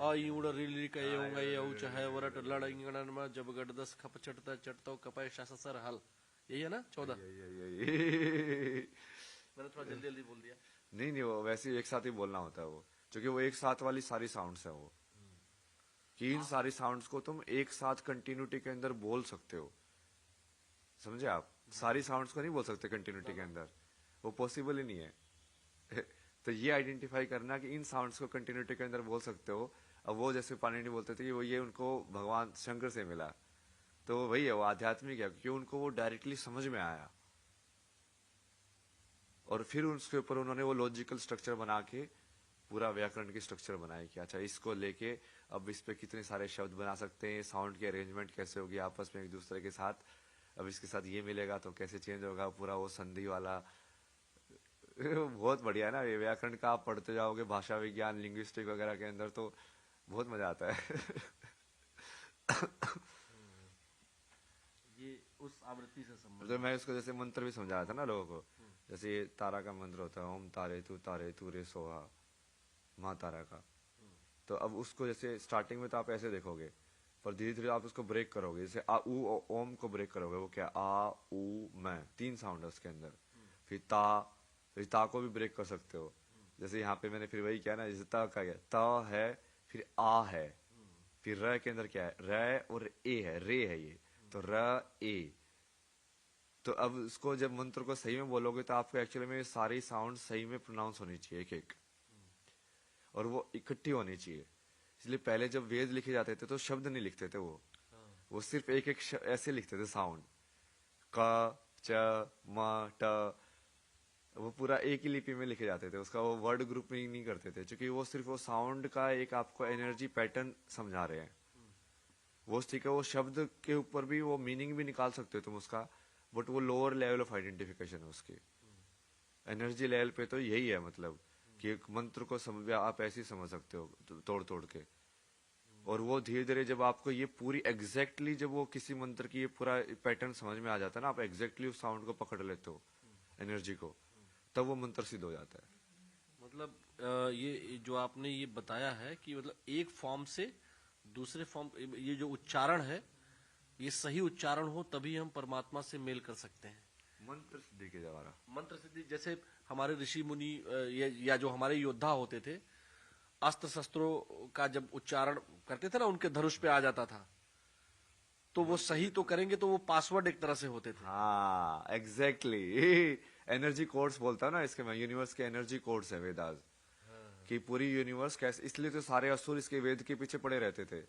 अयुड़ रिली कयुंग यऊ चाहे वरट लड़ंगण में जब गडदस खप चटता चटतो कपय शाससर हल, यही है ना 14? मैंने थोड़ा जल्दी जल्दी बोल दिया। नहीं नहीं, वो वैसे ही एक साथ ही बोलना होता है वो, क्योंकि वो एक साथ वाली सारी साउंड्स है वो, कि इन सारी साउंड्स को तुम एक साथ कंटिन्यूटी के अंदर बोल सकते हो, समझे आप? सारी साउंड्स को नहीं बोल सकते कंटिन्यूटी के अंदर, वो पॉसिबल ही नहीं है। तो ये आइडेंटिफाई करना कि इन साउंड्स को कंटिन्यूटी के अंदर बोल सकते हो। अब वो जैसे पाणिनि बोलते थे कि वो ये उनको भगवान शंकर से मिला, तो वही है, वो आध्यात्मिक है, क्योंकि उनको वो डायरेक्टली समझ में आया, और फिर उसके ऊपर उन्होंने वो लॉजिकल स्ट्रक्चर बना के पूरा व्याकरण की स्ट्रक्चर बनाई कि अच्छा इसको लेके अब इस पे कितने सारे शब्द बना सकते हैं, साउंड की अरेंजमेंट कैसे होगी आपस में एक दूसरे के साथ, अब इसके साथ ये मिलेगा तो कैसे चेंज होगा, पूरा वो संधि वाला। बहुत बढ़िया है ना, ये व्याकरण का आप पढ़ते जाओगे भाषा विज्ञान लिंग्विस्टिक वगैरह के अंदर तो बहुत मजा आता है। ये उस आवृत्ति से तो संबंधित। मैं इसको जैसे मंत्र भी समझाया था ना लोगों को, जैसे ये तारा का मंत्र होता है, ओम तारे तू रे सोहा, माँ तारा का। तो अब उसको जैसे स्टार्टिंग में तो आप ऐसे देखोगे, पर धीरे धीरे आप उसको ब्रेक करोगे, जैसे आ ऊ ओम को ब्रेक करोगे, वो क्या आ ऊ मैं, 3 साउंड है उसके अंदर। फिर ता को भी ब्रेक कर सकते हो। जैसे यहाँ पे मैंने फिर वही किया ना, जैसे ता का क्या, ता है, फिर आ है, फिर र के अंदर क्या है, र और ए है, रे है ये, तो र ए। तो अब इसको जब मंत्र को सही में बोलोगे तो आपको एक्चुअली में सारी साउंड सही में प्रोनाउंस होनी चाहिए, एक एक, और वो इकट्ठी होनी चाहिए। इसलिए पहले जब वेद लिखे जाते थे तो शब्द नहीं लिखते थे, वो सिर्फ एक एक ऐसे लिखते थे साउंड, क च म ट, वो पूरा एक ही लिपि में लिखे जाते थे, उसका वो वर्ड ग्रुपिंग नहीं करते थे, क्योंकि वो सिर्फ वो साउंड का एक आपको एनर्जी पैटर्न समझा रहे हैं। वो ठीक है, वो शब्द के ऊपर भी वो मीनिंग भी निकाल सकते हो तुम उसका, बट वो लोअर लेवल ऑफ आइडेंटिफिकेशन है उसकी। एनर्जी लेवल पे तो यही है, मतलब कि एक मंत्र को समझ आप ऐसे ही समझ सकते हो तोड़ तोड़ के। और वो धीरे धीरे जब आपको ये पूरी एग्जैक्टली जब वो किसी मंत्र की ये पूरा पैटर्न समझ में आ जाता है ना, आप एग्जैक्टली उस साउंड को पकड़ लेते हो, एनर्जी को, तब वो मंत्र सिद्ध हो जाता है। मतलब ये जो आपने ये बताया है कि मतलब एक फॉर्म से दूसरे फॉर्म, ये जो उच्चारण है ये सही उच्चारण हो तभी हम परमात्मा से मेल कर सकते हैं। मंत्र सिद्धि के द्वारा, मंत्र सिद्धि, जैसे हमारे ऋषि मुनि या जो हमारे योद्धा होते थे, अस्त्र शस्त्रों का जब उच्चारण करते थे ना, उनके धनुष पे आ जाता था, तो वो सही तो करेंगे तो वो पासवर्ड एक तरह से होते थे। हाँ एग्जैक्टली, एनर्जी कोड्स बोलता हूँ ना इसके मैं, यूनिवर्स के एनर्जी कोड्स है वेदास, कि पूरी यूनिवर्स कैसे, इसलिए तो सारे असुर इसके वेद के पीछे पड़े रहते थे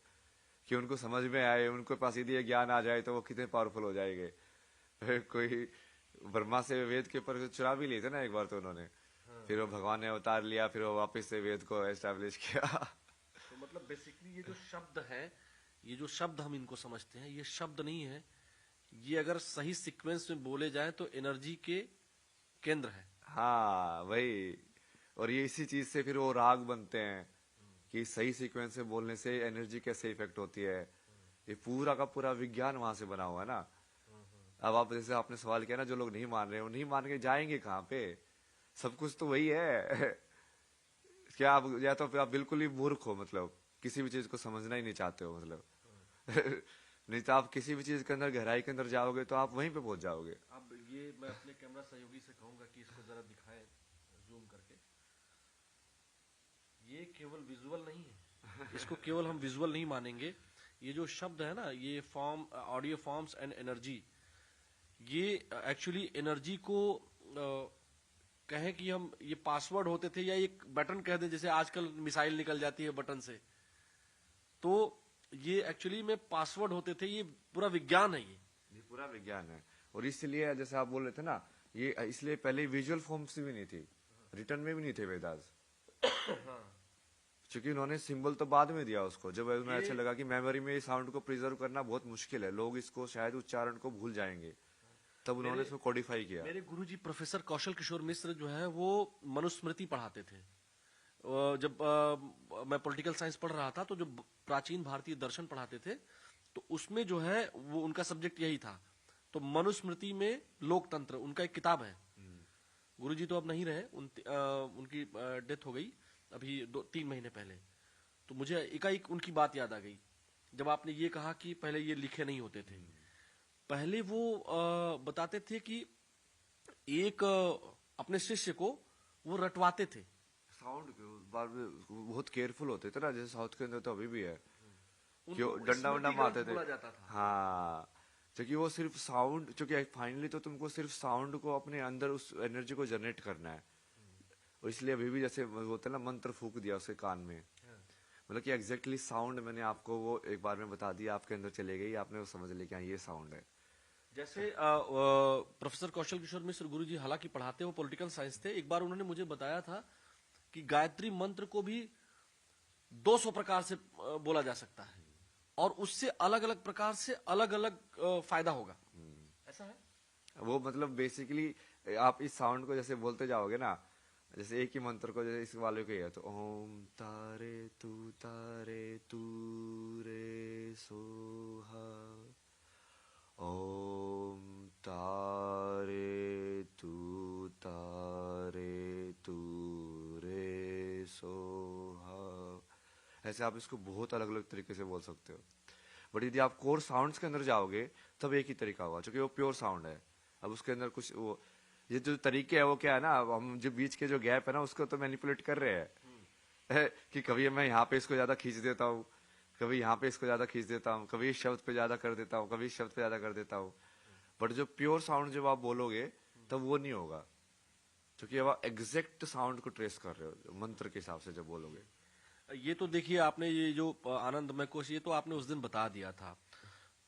कि उनको समझ में आए, उनको पास यदि ये ज्ञान आ जाए तो वो कितने पावरफुल हो जाएंगे। कोई ब्रह्मा से वेद के ऊपर चुरा भी लिए थे ना एक बार तो उन्होंने, फिर वो भगवान ने अवतार लिया, फिर वो वापस से वेद को एस्टेब्लिश किया। तो मतलब बेसिकली ये जो शब्द है, ये जो शब्द हम इनको समझते हैं, ये शब्द नहीं है, ये अगर सही सीक्वेंस में बोले जाए तो एनर्जी के केंद्र है। हाँ वही, और ये इसी चीज से फिर वो राग बनते हैं कि सही सीक्वेंस से बोलने से एनर्जी कैसे इफेक्ट होती है। ये पूरा का पूरा विज्ञान वहां से बना हुआ है ना। अब आप जैसे आपने सवाल किया ना, जो लोग नहीं मान रहे, वो नहीं मान के जाएंगे कहाँ पे, सब कुछ तो वही है। क्या आप, या तो फिर आप बिल्कुल ही मूर्ख हो, मतलब किसी भी चीज को समझना ही नहीं चाहते हो, मतलब नहीं तो आप किसी भी चीज के अंदर गहराई के अंदर जाओगे तो आप वहीं पे पहुंच जाओगे। अब ये मैं अपने कैमरा सहयोगी से कहूंगा कि इसको जरा दिखाएं जूम करके। ये केवल विजुअल नहीं है, इसको केवल हम विजुअल नहीं मानेंगे। ये जो शब्द है ना, ये form, audio forms and energy, ये एक्चुअली एनर्जी को कहें कि हम, ये पासवर्ड होते थे या एक बटन कह दें, जैसे आजकल मिसाइल निकल जाती है बटन से, तो ये एक्चुअली में पासवर्ड होते थे। ये पूरा विज्ञान है, ये पूरा विज्ञान है। और इसलिए जैसे आप बोल रहे थे ना, ये इसलिए पहले विजुअल फॉर्म्स भी नहीं थी, रिटर्न में भी नहीं थे वेदास। क्योंकि उन्होंने सिंबल तो बाद में दिया उसको, जब उन्हें अच्छा लगा कि मेमोरी में साउंड को प्रिजर्व करना बहुत मुश्किल है, लोग इसको शायद उच्चारण को भूल जाएंगे, तब उन्होंने इसको कोडिफाई किया। मेरे गुरुजी प्रोफेसर कौशल किशोर मिश्र जो है वो मनुस्मृति पढ़ाते थे। जब मैं पॉलिटिकल साइंस पढ़ रहा था तो जो प्राचीन भारतीय दर्शन पढ़ाते थे, तो उसमें जो है वो उनका सब्जेक्ट यही था। तो मनुस्मृति में लोकतंत्र उनका एक किताब है। गुरुजी तो अब नहीं रहे, उनकी डेथ हो गई अभी 2-3 महीने पहले। तो मुझे एकाएक उनकी बात याद आ गई जब आपने ये कहा कि पहले ये लिखे नहीं होते थे। पहले वो बताते थे कि एक अपने शिष्य को वो रटवाते थे साउंड के उस बार में बहुत केयरफुल होते थे ना, जैसे साउथ के अंदर तो अभी भी है, उनको क्यों डंडा वंडा स्मृति मारते ग्रंथ थे। बोला जाता था। हाँ, क्योंकि वो सिर्फ साउंड, क्योंकि फाइनली तो तुमको सिर्फ साउंड को अपने अंदर उस एनर्जी को जनरेट करना है। और इसलिए अभी भी जैसे होता है ना, मंत्र फूक दिया उसके कान में, मतलब कि एग्जैक्टली साउंड मैंने आपको वो एक बार में बता दिया, आपके अंदर चले गई, आपने वो समझ लिया कि हाँ ये साउंड है। जैसे प्रोफेसर कौशल किशोर मिश्र गुरुजी हालांकि पढ़ाते हो पॉलिटिकल साइंस थे, एक बार उन्होंने मुझे बताया था कि गायत्री मंत्र को भी 200 प्रकार से बोला जा सकता है और उससे अलग अलग प्रकार से अलग अलग फायदा होगा। ऐसा है वो मतलब बेसिकली आप इस साउंड को जैसे बोलते जाओगे ना, जैसे एक ही मंत्र को, जैसे इस वाले को ही है तो ओम तारे तू रे सोहा, ओम तारे तू रे सोहा, ऐसे आप इसको बहुत अलग अलग तरीके से बोल सकते हो। बट यदि आप कोर साउंड्स के अंदर जाओगे तब एक ही तरीका होगा, क्योंकि वो प्योर साउंड है। अब उसके अंदर कुछ वो ये जो तरीके है वो क्या है ना, अब हम जो बीच के जो गैप है ना उसको तो मैनिपुलेट कर रहे हैं कि कभी मैं यहाँ पे इसको ज्यादा खींच देता हूँ, कभी यहाँ पे इसको ज्यादा खींच देता हूँ, कभी इस शब्द पे ज्यादा कर देता हूँ, कभी इस शब्द पे ज्यादा कर देता हूँ। बट जो प्योर साउंड जब आप बोलोगे तब वो नहीं होगा, क्योंकि अब आप एग्जैक्ट साउंड को ट्रेस कर रहे हो मंत्र के हिसाब से जब बोलोगे। ये तो देखिए आपने ये जो आनंदमय कोश, ये तो आपने उस दिन बता दिया था,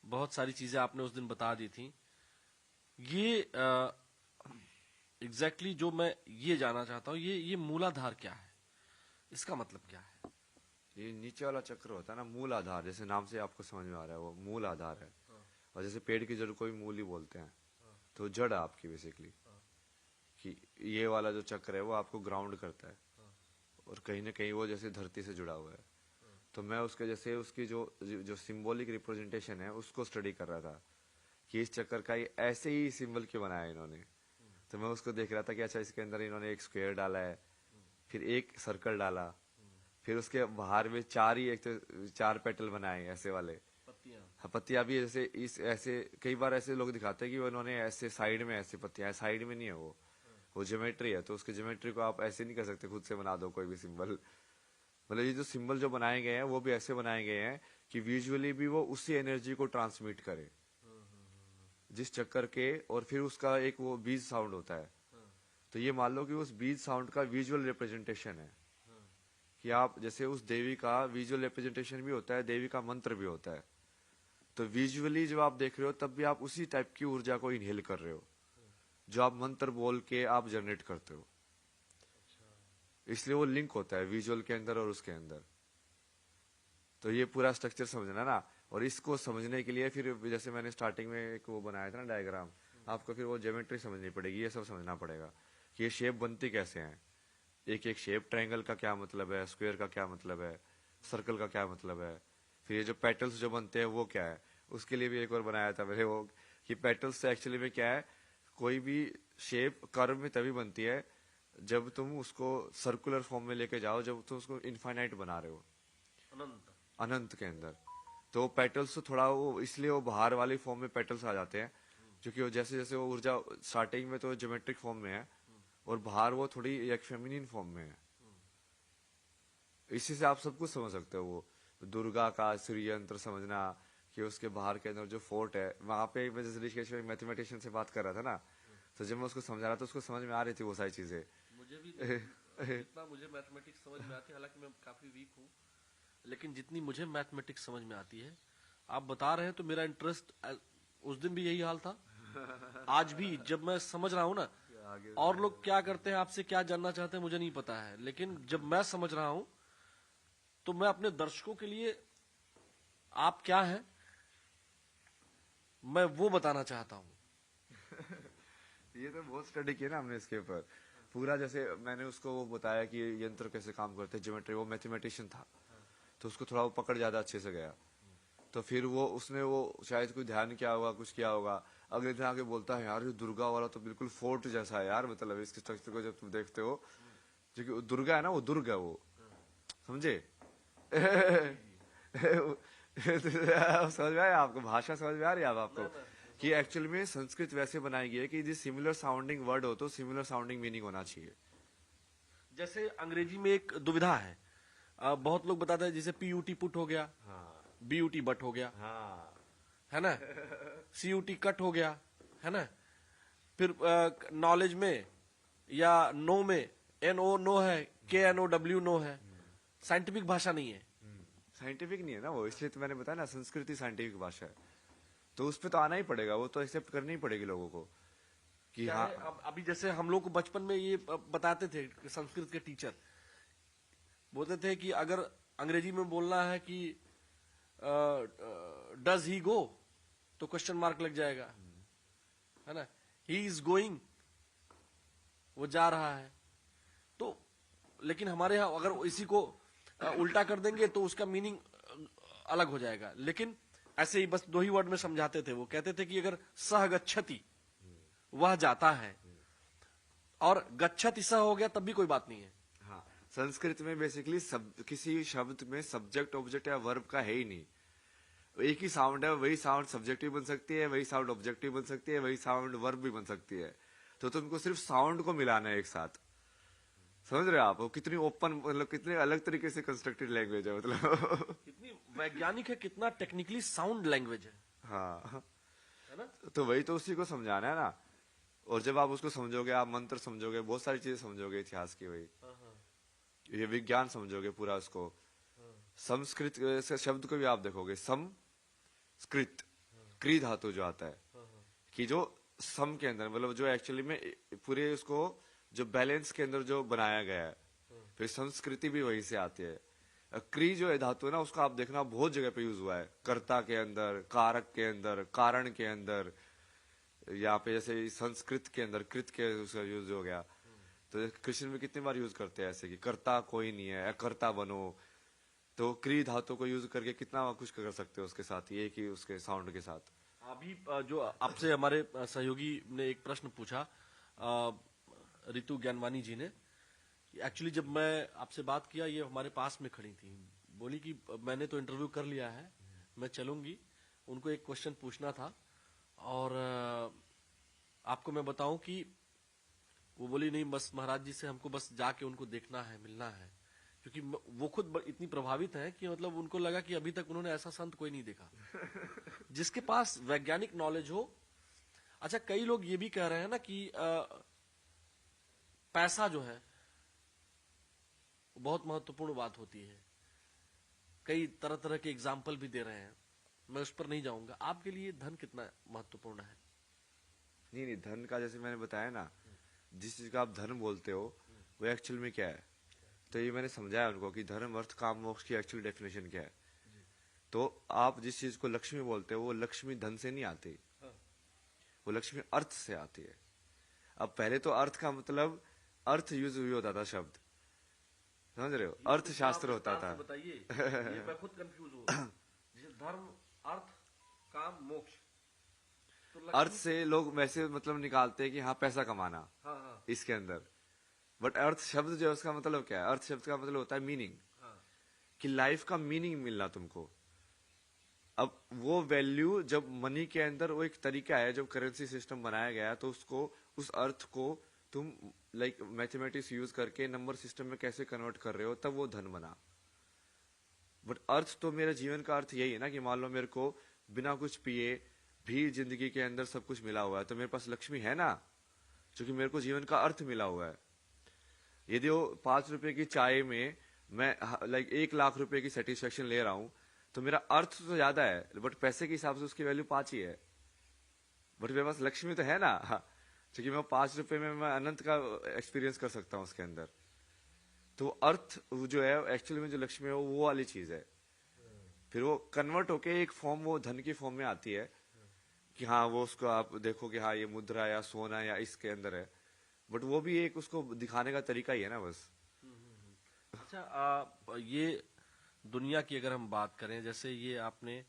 बहुत सारी चीजें आपने उस दिन बता दी थी। ये एग्जैक्टली जो मैं ये जानना चाहता हूँ, ये मूलाधार क्या है, इसका मतलब क्या है? ये नीचे वाला चक्र होता है ना, मूल आधार, जैसे नाम से आपको समझ में आ रहा है वो मूल आधार है। और जैसे पेड़ की जड़ को भी मूल ही बोलते हैं, तो जड़ है आपकी बेसिकली, कि ये वाला जो चक्र है वो आपको ग्राउंड करता है, और कहीं ना कहीं वो जैसे धरती से जुड़ा हुआ है। तो मैं उसके जैसे उसकी जो सिंबॉलिक रिप्रेजेंटेशन है उसको स्टडी कर रहा था कि इस चक्कर का ये ऐसे ही सिंबल क्यों बनाया इन्होंने। तो मैं उसको देख रहा था कि अच्छा इसके अंदर इन्होंने एक स्क्वायर डाला है, फिर एक सर्कल डाला, फिर उसके बाहर में चार पेटल बनाए ऐसे वाले पत्तियां भी, जैसे इस ऐसे कई बार ऐसे लोग दिखाते हैं कि उन्होंने ऐसे साइड में ऐसे पत्तियां, साइड में नहीं है वो ज्योमेट्री है, तो उसके ज्योमेट्री को आप ऐसे नहीं कर सकते खुद से बना दो कोई भी सिंबल। मतलब ये जो सिंबल जो बनाए गए हैं वो भी ऐसे बनाए गए हैं कि विजुअली भी वो उसी एनर्जी को ट्रांसमिट करे जिस चक्कर के, और फिर उसका एक वो बीज साउंड होता है। तो ये मान लो कि उस बीज साउंड का विजुअल रिप्रेजेंटेशन है, कि आप जैसे उस देवी का विजुअल रिप्रेजेंटेशन भी होता है, देवी का मंत्र भी होता है। तो विजुअली जब आप देख रहे हो तब भी आप उसी टाइप की ऊर्जा को इनहेल कर रहे हो जो आप मंत्र बोल के आप जनरेट करते हो। इसलिए वो लिंक होता है विजुअल के अंदर और उसके अंदर। तो ये पूरा स्ट्रक्चर समझना ना, और इसको समझने के लिए फिर जैसे मैंने स्टार्टिंग में एक वो बनाया था ना डायग्राम, आपको फिर वो ज्योमेट्री समझनी पड़ेगी, ये सब समझना पड़ेगा कि ये शेप बनती कैसे हैं, एक एक शेप, ट्रायंगल का क्या मतलब है, स्क्वायर का क्या मतलब है, सर्कल का क्या मतलब है, फिर ये जो पेटल्स जो बनते हैं वो क्या है। उसके लिए भी एक और बनाया था मैंने वो, कि पेटल्स से एक्चुअली में क्या है, कोई भी शेप कर्व में तभी बनती है जब तुम उसको सर्कुलर फॉर्म में लेके जाओ, जब तुम उसको इनफाइनाइट बना रहे हो अनंत के अंदर। तो पेटल्स तो थोड़ा वो इसलिए वो बाहर वाली फॉर्म में पेटल्स आ जाते हैं, क्योंकि वो जैसे जैसे वो ऊर्जा स्टार्टिंग में तो ज्योमेट्रिक फॉर्म में है और बाहर वो थोड़ी एक फेमिनिन फॉर्म में है। इसी से आप सब कुछ समझ सकते हो। वो दुर्गा का श्री यंत्र समझना कि उसके बाहर के अंदर जो फोर्ट है, वहां पे मैं जैसे ऋषिकेश में मैथमेटिशियन से बात कर रहा था ना, तो जब मैं उसको समझा रहा था उसको समझ में आ रही थी वो सारी चीजें। मुझे भी जितना मुझे मैथमेटिक्स समझ में आती है, हालांकि मैं काफी वीक हूँ, लेकिन जितनी मुझे मैथमेटिक्स समझ में आती है, आप बता रहे हैं तो मेरा इंटरेस्ट, उस दिन भी यही हाल था, आज भी जब मैं समझ रहा हूँ ना, और लोग क्या करते हैं, आपसे क्या जानना चाहते हैं मुझे नहीं पता है, लेकिन जब मैं समझ रहा हूँ तो मैं अपने दर्शकों के लिए आप क्या हैं मैं वो बताना चाहता हूँ। ये तो बहुत स्टडी किया ना हमने इसके ऊपर पूरा, जैसे मैंने उसको वो बताया कि यंत्र कैसे काम करते हैं, ज्योमेट्री, वो मैथमेटिशियन था तो उसको थोड़ा वो पकड़ ज्यादा अच्छे से गया। तो फिर वो उसने वो शायद कोई ध्यान किया होगा, कुछ किया होगा, अगले दिन आके बोलता है यार ये दुर्गा वाला तो बिल्कुल फोर्ट जैसा है यार, मतलब इसके स्ट्रक्चर को जब तुम देखते हो, जो कि दुर्गा है ना, वो दुर्ग है वो, समझे समझ में आया आपको, भाषा समझ में आ रही है अब आपको, कि एक्चुअल में संस्कृत वैसे बनाई गई है कि यदि सिमिलर साउंडिंग वर्ड हो तो सिमिलर साउंडिंग मीनिंग होना चाहिए। जैसे अंग्रेजी में एक दुविधा है, बहुत लोग बताते हैं, जैसे पीयूटी पुट हो गया, बीयूटी बट हो गया, है ना, सीयूटी कट हो गया, है ना, फिर नॉलेज में या नो में NO नो है, KNOW नो है, साइंटिफिक भाषा नहीं है। साइंटिफिक नहीं है ना वो, इसलिए तो मैंने बताया ना संस्कृति साइंटिफिक भाषा है, तो उस पर तो आना ही पड़ेगा, वो तो एक्सेप्ट करनी ही पड़ेगी लोगों को कि हाँ। अभी जैसे हम लोग को बचपन में ये बताते थे, संस्कृत के टीचर बोलते थे कि अगर अंग्रेजी में बोलना है कि डज ही गो, तो क्वेश्चन मार्क लग जाएगा, है ना, ही इज गोइंग, वो जा रहा है। तो लेकिन हमारे यहाँ अगर इसी को उल्टा कर देंगे तो उसका मीनिंग अलग हो जाएगा। लेकिन ऐसे ही बस 2 ही वर्ड में समझाते थे, वो कहते थे कि अगर सह गच्छति, वह जाता है, और गच्छति सह हो गया तब भी कोई बात नहीं है। हाँ, संस्कृत में बेसिकली किसी शब्द में सब्जेक्ट ऑब्जेक्ट या वर्ब का है ही नहीं, एक ही साउंड है, वही साउंड सब्जेक्टिव बन सकती है, वही साउंड ऑब्जेक्टिव बन सकती है, वही साउंड वर्ब भी बन सकती है। तो तुमको सिर्फ साउंड को मिलाना है एक साथ। समझ रहे हो आप? वो कितनी ओपन, मतलब कितने अलग तरीके से कंस्ट्रक्टेड लैंग्वेज है, मतलब कितनी वैज्ञानिक है, कितना टेक्निकली साउंड लैंग्वेज है हाँ। है ना? तो वही तो उसी को समझाना है ना। और जब आप उसको समझोगे, आप मंत्र समझोगे, बहुत सारी चीजें समझोगे इतिहास की, वही ये विज्ञान समझोगे पूरा उसको। संस्कृत से शब्द को भी आप देखोगे, संस्कृत, क्री धातु जो आता है, कि जो सम के अंदर, मतलब जो एक्चुअली में पूरे उसको जो बैलेंस के अंदर जो बनाया गया है, फिर संस्कृति भी वहीं से आती है। क्री जो है धातु है ना, उसका आप देखना बहुत जगह पे यूज हुआ है, कर्ता के अंदर, कारक के अंदर, कारण के अंदर, यहाँ पे जैसे संस्कृत के अंदर कृत के उसका यूज हो गया। तो कृष्ण में कितनी बार यूज करते हैं ऐसे कि कर्ता कोई नहीं है, अकर्ता बनो। तो क्री धातु को यूज करके कितना कुछ कर सकते हो उसके साथ, एक ही उसके साउंड के साथ। अभी जो आपसे हमारे सहयोगी ने एक प्रश्न पूछा, रितु ज्ञानवानी जी ने, एक्चुअली जब मैं आपसे बात किया, ये हमारे पास में खड़ी थी, बोली कि मैंने तो इंटरव्यू कर लिया है, मैं चलूंगी, उनको एक क्वेश्चन पूछना था। और आपको मैं बताऊं कि वो बोली नहीं, बस महाराज जी से हमको बस जाके उनको देखना है, मिलना है, क्योंकि वो खुद इतनी प्रभावित है कि मतलब उनको लगा कि अभी तक उन्होंने ऐसा संत कोई नहीं देखा जिसके पास वैज्ञानिक नॉलेज हो। अच्छा, कई लोग ये भी कह रहे हैं ना कि पैसा जो है बहुत महत्वपूर्ण बात होती है, कई तरह तरह के एग्जाम्पल भी दे रहे हैं, मैं उस पर नहीं जाऊंगा। आपके लिए धन कितना महत्वपूर्ण है? नहीं नहीं, धन का जैसे मैंने बताया ना, जिस चीज का आप धन बोलते हो वो एक्चुअल में क्या है, तो ये मैंने समझाया उनको कि धर्म अर्थ काम मोक्ष की एक्चुअल डेफिनेशन क्या है। तो आप जिस चीज को लक्ष्मी बोलते हो, वो लक्ष्मी धन से नहीं आती, वो लक्ष्मी अर्थ से आती है। अब पहले तो अर्थ का मतलब अर्थ यूज होता था शब्द, समझ रहे हो, अर्थशास्त्र होता था। बताइए, ये मैं खुद कंफ्यूज हूँ। जैसे धर्म, अर्थ, काम, मोक्ष, तो अर्थ से लोग वैसे मतलब निकालते हैं कि हाँ पैसा कमाना, हाँ हाँ इसके अंदर। बट अर्थ शब्द जो है उसका मतलब क्या है? अर्थ शब्द का मतलब होता है मीनिंग, हाँ, कि लाइफ का मीनिंग मिलना तुमको। अब वो वैल्यू जब मनी के अंदर, वो एक तरीका है जब करेंसी सिस्टम बनाया गया है, तो उसको, उस अर्थ को तुम लाइक मैथमेटिक्स यूज करके नंबर सिस्टम में कैसे कन्वर्ट कर रहे हो, तब वो धन बना। बट अर्थ तो मेरे जीवन का अर्थ यही है ना, कि मान लो मेरे को बिना कुछ पिए भी जिंदगी के अंदर सब कुछ मिला हुआ है, तो मेरे पास लक्ष्मी है ना, क्योंकि मेरे को जीवन का अर्थ मिला हुआ है। यदि वो 5 रुपए की चाय में मैं लाइक 1 लाख रुपए की सेटिस्फेक्शन ले रहा हूं, तो मेरा अर्थ तो ज्यादा है, बट पैसे के हिसाब से उसकी वैल्यू 5 ही है। बट मेरे पास लक्ष्मी तो है ना, क्योंकि मैं 5 रुपए में मैं अनंत का एक्सपीरियंस कर सकता हूँ उसके अंदर। तो अर्थ जो है एक्चुअली में, जो लक्ष्मी है वो वाली चीज है। फिर वो कन्वर्ट होके एक फॉर्म, वो धन की फॉर्म में आती है, कि हाँ वो उसको आप देखो कि हाँ ये मुद्रा या सोना या इसके अंदर है, बट वो भी एक उसको दिखाने का तरीका ही है ना बस। अच्छा, ये दुनिया की अगर हम बात करें, जैसे ये आपने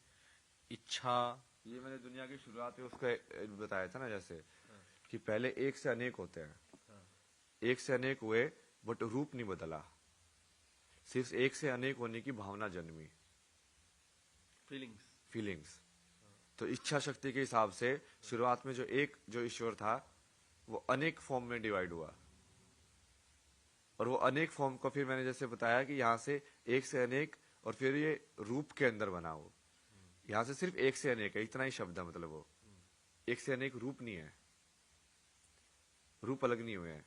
इच्छा, ये मैंने दुनिया की शुरुआत में उसको बताया था ना, जैसे कि पहले एक से अनेक होते हैं, एक से अनेक हुए बट रूप नहीं बदला, सिर्फ एक से अनेक होने की भावना जन्मी, फीलिंग्स। तो इच्छा शक्ति के हिसाब से शुरुआत में जो ईश्वर था वो अनेक फॉर्म में डिवाइड हुआ, और वो अनेक फॉर्म को फिर मैंने जैसे बताया कि यहाँ से एक से अनेक, और फिर ये रूप के अंदर बना हो। यहाँ से सिर्फ एक से अनेक है, इतना ही शब्द है, मतलब वो एक से अनेक रूप नहीं है, रूप अलग नहीं हुए हैं,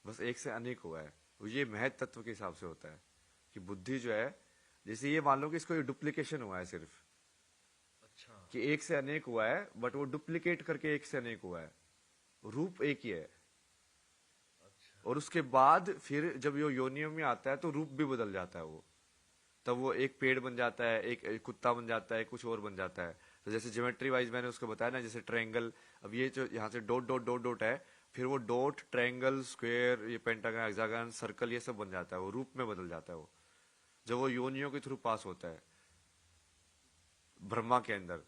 बस एक से अनेक हुआ है। ये महत तत्व के हिसाब से होता है कि बुद्धि जो है, जैसे ये मान लो कि इसको डुप्लीकेशन हुआ है सिर्फ, अच्छा, कि एक से अनेक हुआ है, बट वो डुप्लीकेट करके एक से अनेक हुआ है, रूप एक ही है। और उसके बाद फिर जब ये योनियों में आता है तो रूप भी बदल जाता है वो, तब वो एक पेड़ बन जाता है, एक कुत्ता बन जाता है, कुछ और बन जाता है। तो जैसे ज्योमेट्री वाइज मैंने उसको बताया ना, जैसे ट्रायंगल, अब ये जो यहाँ से डॉट डॉट डॉट डॉट है, फिर वो डॉट, ट्रायंगल, स्क्वायर, ये पेंटागन, हेक्सागन, सर्कल, ये सब बन जाता है, वो रूप में बदल जाता है वो, जब वो योनियों के थ्रू पास होता है ब्रह्मा के अंदर।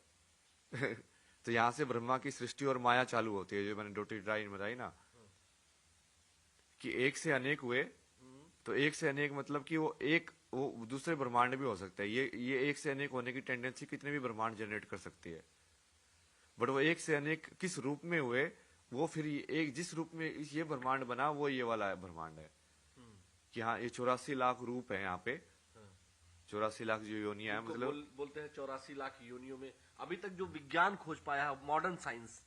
तो यहाँ से ब्रह्मा की सृष्टि और माया चालू होती है, जो मैंने डॉटेड लाइन बताई ना, कि एक से अनेक हुए। तो एक से अनेक मतलब कि वो दूसरे ब्रह्मांड भी हो सकता है। ये एक से अनेक होने की टेंडेंसी कितने भी ब्रह्मांड जनरेट कर सकती है, बट वो एक से अनेक किस रूप में हुए, वो फिर एक जिस रूप में ये ब्रह्मांड बना वो ये वाला ब्रह्मांड है कि हाँ ये 84 लाख रूप है यहाँ पे, 84 लाख जो योनिया है, इनको मतलब बोलते हैं 84 लाख योनियों में। अभी तक जो विज्ञान खोज पाया है, मॉडर्न साइंस,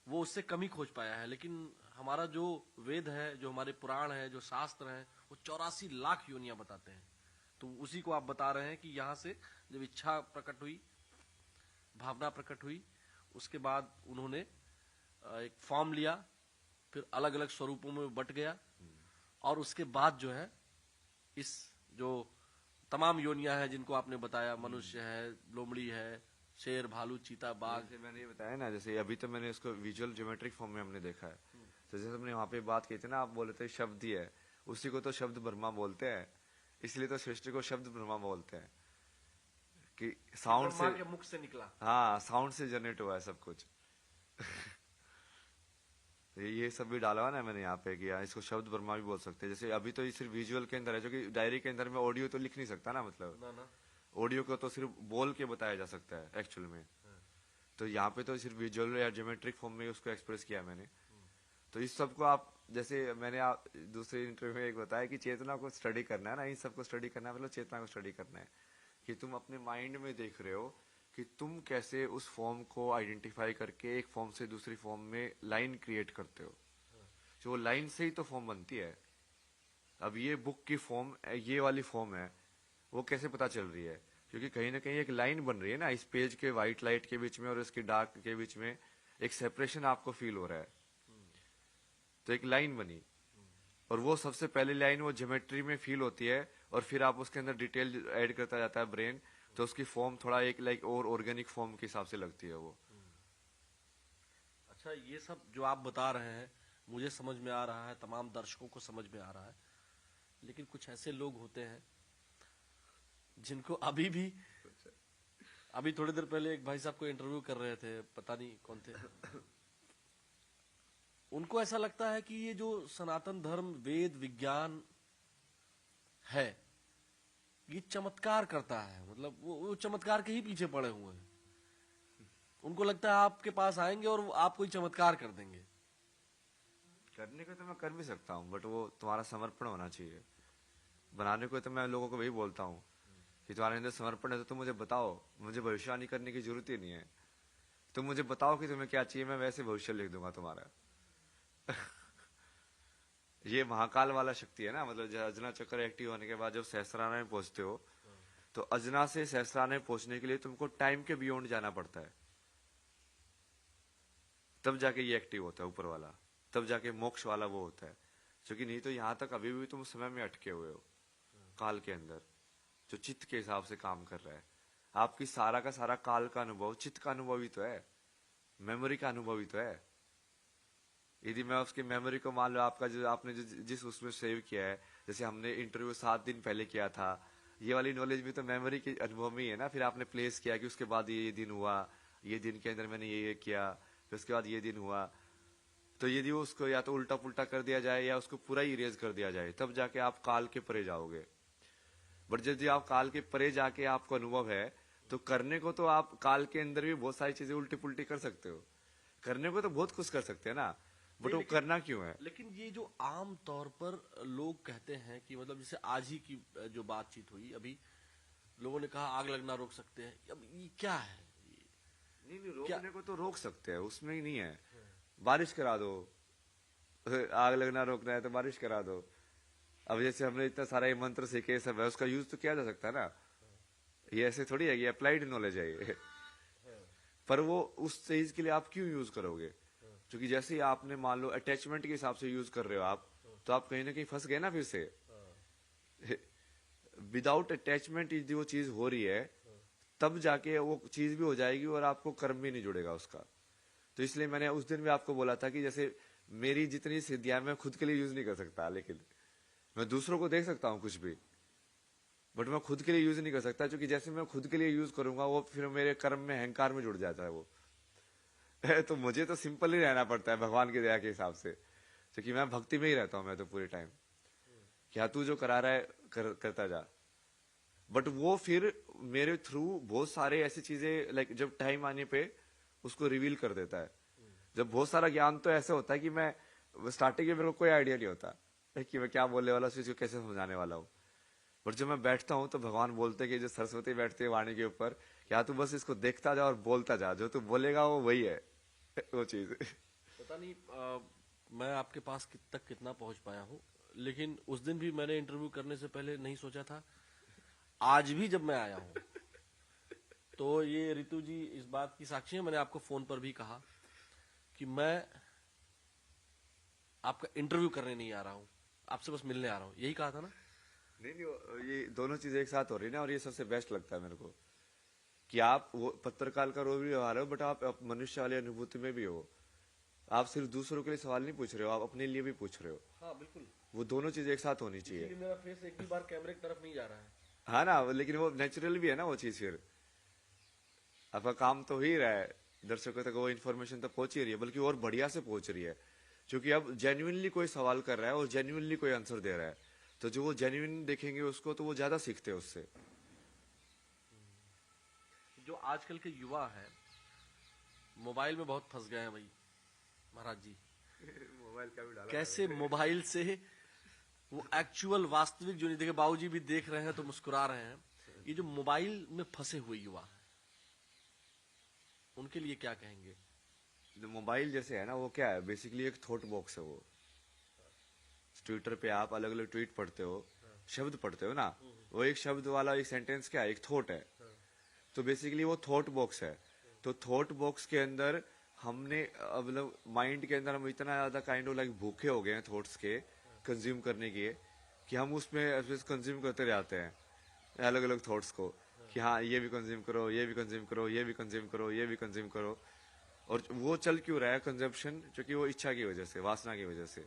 वो उससे कम ही खोज पाया है। लेकिन हमारा जो वेद है, जो हमारे पुराण है, जो शास्त्र है, वो 84 लाख योनियां बताते हैं। तो उसी को आप बता रहे हैं कि यहाँ से जब इच्छा प्रकट हुई, भावना प्रकट हुई, उसके बाद उन्होंने एक फॉर्म लिया, फिर अलग अलग स्वरूपों में बट गया, और उसके बाद जो है इस जो तमाम योनियां हैं जिनको आपने बताया, मनुष्य है, लोमड़ी है, शेर, भालू, चीता, बाघ। जैसे मैंने ये बताया ना, जैसे अभी तो मैंने इसको विजुअल ज्योमेट्रिक फॉर्म में हमने देखा है। तो जैसे हमने वहां पे बात की थी ना, आप बोले थे शब्द ही है, उसी को तो शब्द ब्रह्मा बोलते हैं, इसलिए तो सृष्टि को शब्द ब्रह्मा बोलते हैं कि साउंड से, ब्रह्मा के मुख से निकला। हाँ साउंड से जनरेट हुआ है सब कुछ। ये सब भी डाला हुआ ना मैंने यहाँ पे कि इसको शब्द ब्रह्मा भी बोल सकते हैं। जैसे अभी तो ये सिर्फ विजुअल के अंदर है, जो कि डायरी के अंदर में ऑडियो तो लिख नहीं सकता ना, मतलब ना ऑडियो को तो सिर्फ बोल के बताया जा सकता है एक्चुअल में। तो यहाँ पे तो सिर्फ विजुअल या ज्योमेट्रिक फॉर्म में उसको एक्सप्रेस किया मैंने। तो इस सब को आप, जैसे मैंने आप दूसरे इंटरव्यू में एक बताया कि चेतना को स्टडी करना है ना, इन सबको स्टडी करना है, मतलब चेतना को स्टडी करना है कि तुम अपने माइंड में देख रहे हो कि तुम कैसे उस फॉर्म को आइडेंटिफाई करके एक फॉर्म से दूसरी फॉर्म में लाइन क्रिएट करते हो। जो वो लाइन से ही तो फॉर्म बनती है। अब ये बुक की फॉर्म, ये वाली फॉर्म है, वो कैसे पता चल रही है? क्योंकि कहीं ना कहीं एक लाइन बन रही है ना, इस पेज के व्हाइट लाइट के बीच में और इसके डार्क के बीच में एक सेपरेशन आपको फील हो रहा है, तो एक लाइन बनी। और वो सबसे पहली लाइन वो ज्योमेट्री में फील होती है, और फिर आप उसके अंदर डिटेल ऐड करता जाता है ब्रेन, तो उसकी फॉर्म थोड़ा एक लाइक और ऑर्गेनिक फॉर्म के हिसाब से लगती है वो। अच्छा, ये सब जो आप बता रहे हैं मुझे समझ में आ रहा है, तमाम दर्शकों को समझ में आ रहा है, लेकिन कुछ ऐसे लोग होते हैं जिनको अभी थोड़ी देर पहले एक भाई साहब को इंटरव्यू कर रहे थे, पता नहीं कौन थे, उनको ऐसा लगता है कि ये जो सनातन धर्म, वेद, विज्ञान है, ये चमत्कार करता है। मतलब वो चमत्कार के ही पीछे पड़े हुए हैं। उनको लगता है आपके पास आएंगे और आप कोई चमत्कार कर देंगे। करने को तो मैं कर भी सकता हूँ, बट वो तुम्हारा समर्पण होना चाहिए। बनाने को तो मैं लोगों को वही बोलता हूँ कि तुम्हारे अंदर समर्पण है तो तुम मुझे बताओ, मुझे भविष्यवाणी करने की जरूरत ही नहीं है। तुम मुझे बताओ कि तुम्हें क्या चाहिए, मैं वैसे भविष्य लिख दूंगा तुम्हारा। ये महाकाल वाला शक्ति है ना, मतलब जब अजना चक्र एक्टिव होने के बाद जब सहस्राना में पहुंचते हो, तो अजना से सहस्राना में पहुंचने के लिए तुमको टाइम के बियॉन्ड जाना पड़ता है, तब जाके ये एक्टिव होता है ऊपर वाला, तब जाके मोक्ष वाला वो होता है। क्योंकि नहीं तो यहां तक अभी भी तुम समय में अटके हुए हो, काल के अंदर जो चित्त के हिसाब से काम कर रहा है। आपकी सारा का सारा काल का अनुभव चित्त का अनुभव ही तो है, मेमोरी का अनुभव ही तो है। यदि मैं उसकी मेमोरी को मान लो, आपका जो आपने जिस उसमें सेव किया है, जैसे हमने इंटरव्यू 7 दिन पहले किया था, ये वाली नॉलेज भी तो मेमोरी के अनुभव में ही है ना। फिर आपने प्लेस किया कि उसके बाद ये दिन हुआ, ये दिन के अंदर मैंने ये किया, फिर उसके बाद ये दिन हुआ। तो यदि उसको या तो उल्टा पुल्टा कर दिया जाए या उसको पूरा ही इरेज कर दिया जाए, तब जाके आप काल के परे जाओगे। बट यदि आप काल के परे जाके आपको अनुभव है, तो करने को तो आप काल के अंदर भी बहुत सारी चीजें उल्टी पुल्टी कर सकते हो। करने को तो बहुत कुछ कर सकते हैं ना, बट वो करना क्यों है? लेकिन ये जो आम तौर पर लोग कहते हैं कि मतलब जैसे आज ही की जो बातचीत हुई, अभी लोगों ने कहा आग लगना रोक सकते हैं। अब ये क्या है? नहीं, रोकने को तो रोक सकते हैं, उसमें ही नहीं है। बारिश करा दो, आग लगना रोकना है तो बारिश करा दो। अब जैसे हमने इतना सारा ये मंत्र सीखे सब है, उसका यूज तो किया जा सकता है ना। ये ऐसे थोड़ी है, ये अप्लाइड नॉलेज है ये। पर वो उस चीज के लिए आप क्यों यूज करोगे? क्योंकि जैसे ही आपने मान लो अटैचमेंट के हिसाब से यूज कर रहे हो आप, तो आप कहीं ना कहीं फंस गए ना फिर से। विदाउट अटैचमेंट यदि वो चीज हो रही है, तब जाके वो चीज भी हो जाएगी और आपको कर्म भी नहीं जुड़ेगा उसका। तो इसलिए मैंने उस दिन भी आपको बोला था कि जैसे मेरी जितनी सिद्धियां मैं खुद के लिए यूज नहीं कर सकता, लेकिन मैं दूसरों को देख सकता हूँ कुछ भी, बट मैं खुद के लिए यूज नहीं कर सकता। क्योंकि जैसे मैं खुद के लिए यूज करूंगा, वो फिर मेरे कर्म में अहंकार में जुड़ जाता है वो। तो मुझे तो सिंपल ही रहना पड़ता है भगवान की दया के हिसाब से, क्योंकि मैं भक्ति में ही रहता हूं मैं तो पूरे टाइम। क्या तू जो करा रहा है करता जा। बट वो फिर मेरे थ्रू बहुत सारे ऐसी चीजें लाइक जब टाइम आने पे उसको रिवील कर देता है। जब बहुत सारा ज्ञान तो ऐसे होता है कि मैं स्टार्टिंग में मेरे को कोई आइडिया नहीं होता कि मैं क्या बोलने वाला हूँ, इसको कैसे समझाने वाला हूँ। पर जब मैं बैठता हूँ तो भगवान बोलते हैं कि जो सरस्वती बैठती है वाणी के ऊपर, क्या तू बस इसको देखता जा और बोलता जा, जो तू बोलेगा वो वही है वो चीज। पता नहीं मैं आपके पास तक कितना पहुंच पाया हूँ, लेकिन उस दिन भी मैंने इंटरव्यू करने से पहले नहीं सोचा था। आज भी जब मैं आया हूँ तो ये रितु जी इस बात की साक्षी है, मैंने आपको फोन पर भी कहा कि मैं आपका इंटरव्यू करने नहीं आ रहा हूँ, आपसे बस मिलने आ रहा हूँ, यही कहा था ना? नहीं नहीं, ये दोनों चीजें एक साथ हो रही है ना, और ये सबसे बेस्ट लगता है मेरे को कि आप वो पत्रकार का रोल भी निभा रहे हो, बट आप मनुष्य वाली अनुभूति में भी हो। आप सिर्फ दूसरों के लिए सवाल नहीं पूछ रहे हो, आप अपने लिए भी पूछ रहे हो। हाँ बिल्कुल, वो दोनों चीजें एक साथ होनी चाहिए। इसीलिए मेरा फेस एक भी बार कैमरे की तरफ नहीं जा रहा है। हाँ ना, लेकिन वो नेचुरल भी है ना वो चीज। फिर आपका काम तो हो ही रहा है, दर्शकों तक वो इन्फॉर्मेशन तो पहुंच ही रही है, बल्कि और बढ़िया से पहुंच रही है, क्योंकि अब जेन्युइनली कोई सवाल कर रहा है और जेन्युइनली कोई आंसर दे रहा है, तो जो वो जेन्युइन देखेंगे उसको तो वो ज्यादा सीखते हैं उससे। जो आजकल के युवा है मोबाइल में बहुत फंस गए हैं भाई महाराज जी। मोबाइल का भी डाला कैसे मोबाइल से वो एक्चुअल वास्तविक जो नहीं देखे, बाबूजी भी देख रहे हैं तो मुस्कुरा रहे हैं, ये जो मोबाइल में फंसे हुए युवा हैं उनके लिए क्या कहेंगे? मोबाइल जैसे है ना, वो क्या है, बेसिकली एक थॉट बॉक्स है वो। ट्विटर पे आप अलग अलग ट्वीट पढ़ते हो, शब्द पढ़ते हो ना, वो एक शब्द वाला एक सेंटेंस क्या है, एक थॉट है। तो बेसिकली वो थॉट बॉक्स है। तो थॉट बॉक्स के अंदर हमने मतलब माइंड के अंदर हम इतना ज्यादा काइंड ऑफ लाइक भूखे हो गए हैं थॉट्स के कंज्यूम करने के, कि हम उसमें कंज्यूम करते रहते हैं अलग अलग थॉट्स को, कि हाँ ये भी कंज्यूम करो, ये भी कंज्यूम करो, ये भी कंज्यूम करो, ये भी कंज्यूम करो। और वो चल क्यों रहा है कंजप्शन, क्योंकि वो इच्छा की वजह से, वासना की वजह से।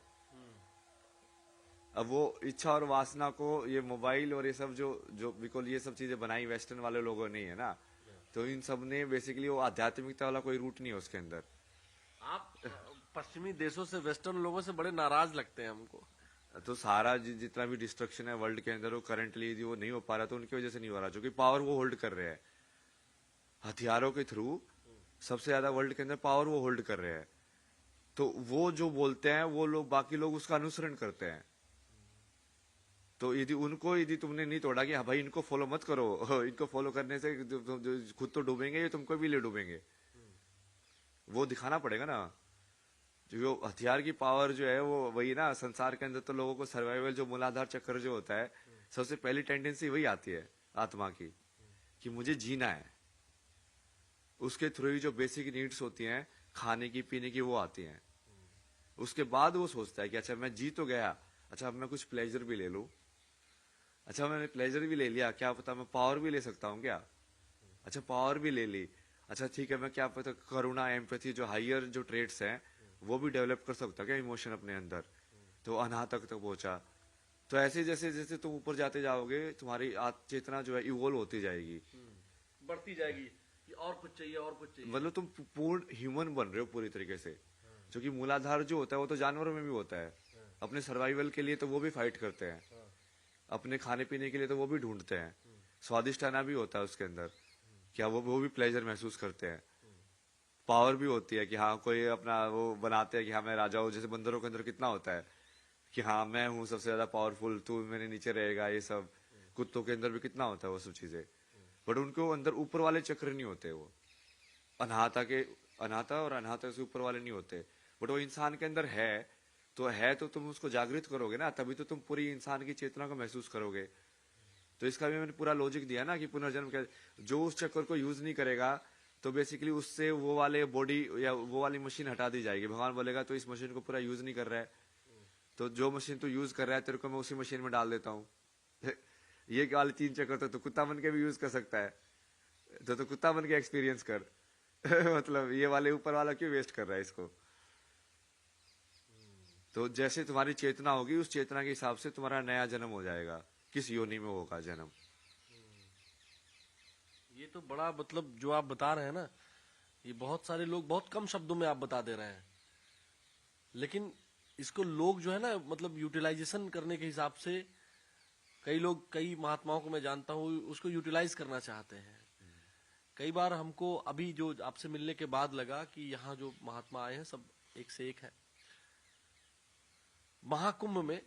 अब वो इच्छा और वासना को ये मोबाइल और ये सब जो जो बिल्कुल ये सब चीजें बनाई वेस्टर्न वाले लोगों ने ही है ना, तो इन सब ने बेसिकली वो आध्यात्मिकता वाला कोई रूट नहीं है उसके अंदर। आप पश्चिमी देशों से, वेस्टर्न लोगों से बड़े नाराज लगते हैं हमको। तो सारा जितना भी डिस्ट्रक्शन है वर्ल्ड के अंदर वो करंटली वो नहीं हो पा रहा, तो उनकी वजह से नहीं हो रहा, क्योंकि पावर वो होल्ड कर रहे हैं हथियारों के थ्रू। सबसे ज्यादा वर्ल्ड के अंदर पावर वो होल्ड कर रहे हैं, तो वो जो बोलते हैं वो लोग, बाकी लोग उसका अनुसरण करते हैं। तो यदि तुमने नहीं तोड़ा कि हाँ भाई इनको फॉलो मत करो, इनको फॉलो करने से खुद तो डूबेंगे, ये तुमको भी ले डूबेंगे, वो दिखाना पड़ेगा ना। जो हथियार की पावर जो है वो वही ना, संसार के अंदर तो लोगों को सर्वाइवल जो मूलाधार चक्र जो होता है, सबसे पहली टेंडेंसी वही आती है आत्मा की, कि मुझे जीना है। उसके थ्रू ही जो बेसिक नीड्स होती हैं खाने की पीने की वो आती हैं। उसके बाद वो सोचता है कि अच्छा मैं जी तो गया, अच्छा अब मैं कुछ प्लेजर भी ले लूं, अच्छा मैंने प्लेजर भी ले लिया, क्या पता मैं पावर भी ले सकता हूँ क्या, अच्छा पावर भी ले ली, अच्छा ठीक है मैं क्या पता करुणा एम्पैथी जो हाइयर जो ट्रेड्स हैं वो भी डेवलप कर सकता क्या इमोशन अपने अंदर, तो अनाहत तक पहुंचा। तो ऐसे जैसे जैसे तुम ऊपर जाते जाओगे तुम्हारी चेतना जो है इवोल्व होती जाएगी, बढ़ती जाएगी कि और कुछ चाहिए, और कुछ चाहिए। मतलब तुम पूर्ण ह्यूमन बन रहे हो पूरी तरीके से। क्योंकि मूलाधार जो होता है वो तो जानवरों में भी होता है, अपने सर्वाइवल के लिए तो वो भी फाइट करते हैं, अपने खाने पीने के लिए तो वो भी ढूंढते हैं, स्वादिष्ट खाना भी होता है उसके अंदर, क्या वो भी प्लेजर महसूस करते हैं। पावर भी होती है कि हाँ कोई अपना वो बनाते हैं कि हाँ मैं राजा हूँ, जैसे बंदरों के अंदर कितना होता है कि हाँ मैं हूँ सबसे ज्यादा पावरफुल, तू मेरे नीचे रहेगा, ये सब कुत्तों के अंदर भी कितना होता है वो सब चीजें। बट उनको अंदर ऊपर वाले चक्र नहीं होते, वो अनाहता और अनाहता से ऊपर वाले नहीं होते, बट वो इंसान के अंदर है तो तुम उसको जागृत करोगे ना, तभी तो तुम पूरी इंसान की चेतना को महसूस करोगे। तो इसका भी मैंने पूरा लॉजिक दिया ना कि पुनर्जन्म क्या, जो उस चक्कर को यूज नहीं करेगा तो बेसिकली उससे वो वाले बॉडी या वो वाली मशीन हटा दी जाएगी। भगवान बोलेगा तो इस मशीन को पूरा यूज नहीं कर रहा है, तो जो मशीन तू यूज कर रहा है तेरे को मैं उसी मशीन में डाल देता हूँ। ये वाले 3 चक्कर तो कुत्ता बन के भी यूज कर सकता है, तो कुत्ता बन के एक्सपीरियंस कर। मतलब ये वाले ऊपर वाला क्यों वेस्ट कर रहा है इसको। तो जैसे तुम्हारी चेतना होगी उस चेतना के हिसाब से तुम्हारा नया जन्म हो जाएगा, किस योनि में होगा जन्म। ये तो बड़ा मतलब जो आप बता रहे हैं ना, ये बहुत सारे लोग बहुत कम शब्दों में आप बता दे रहे हैं, लेकिन इसको लोग जो है ना मतलब यूटिलाइजेशन करने के हिसाब से, कई लोग, कई महात्माओं को मैं जानता हूँ उसको यूटिलाइज करना चाहते हैं कई बार हमको अभी जो आपसे मिलने के बाद लगा कि यहाँ जो महात्मा आए हैं सब एक से एक है। महाकुंभ में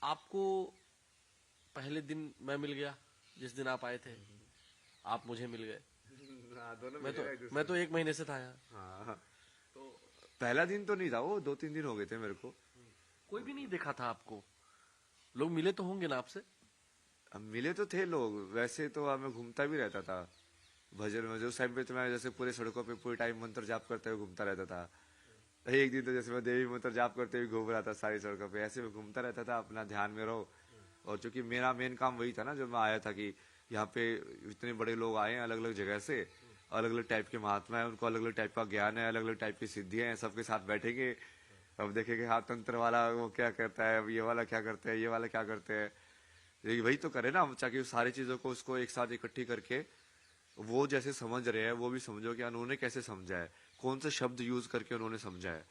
आपको पहले दिन मैं मिल गया, जिस दिन आप आए थे आप मुझे मिल गए। हाँ, दोनों मैं तो 1 महीने से था यहाँ। हाँ, तो पहला दिन तो नहीं था, वो 2-3 दिन हो गए थे मेरे को। कोई भी नहीं देखा था आपको। लोग मिले तो होंगे ना आपसे? अब मिले तो थे लोग, वैसे तो मैं घूमता भी रहता था भजन में। उस टाइम पे तो मैं जैसे पूरे सड़कों पे पूरे टाइम मंत्र जाप करते हुए घूमता रहता था। एक दिन तो जैसे मैं देवी मंत्र जाप करते हुए घूम रहा था सारी सड़कों पे, ऐसे में घूमता रहता था, अपना ध्यान में रहो। और चूंकि मेरा मेन काम वही था ना, जब मैं आया था कि यहाँ पे इतने बड़े लोग आए हैं अलग अलग जगह से, अलग अलग टाइप के महात्मा है, उनको अलग अलग टाइप का ज्ञान है, अलग अलग टाइप की सिद्धियां हैं, सबके साथ बैठेंगे। अब देखेंगे हाँ तंत्र वाला वो क्या करता है, अब ये वाला क्या करता है, ये वाला क्या करते हैं। वही तो करे ना, ताकि उस सारी चीजों को उसको एक साथ इकट्ठी करके वो जैसे समझ रहे हैं वो भी समझो कि उन्होंने कैसे समझा है, कौन से शब्द यूज करके उन्होंने समझा है,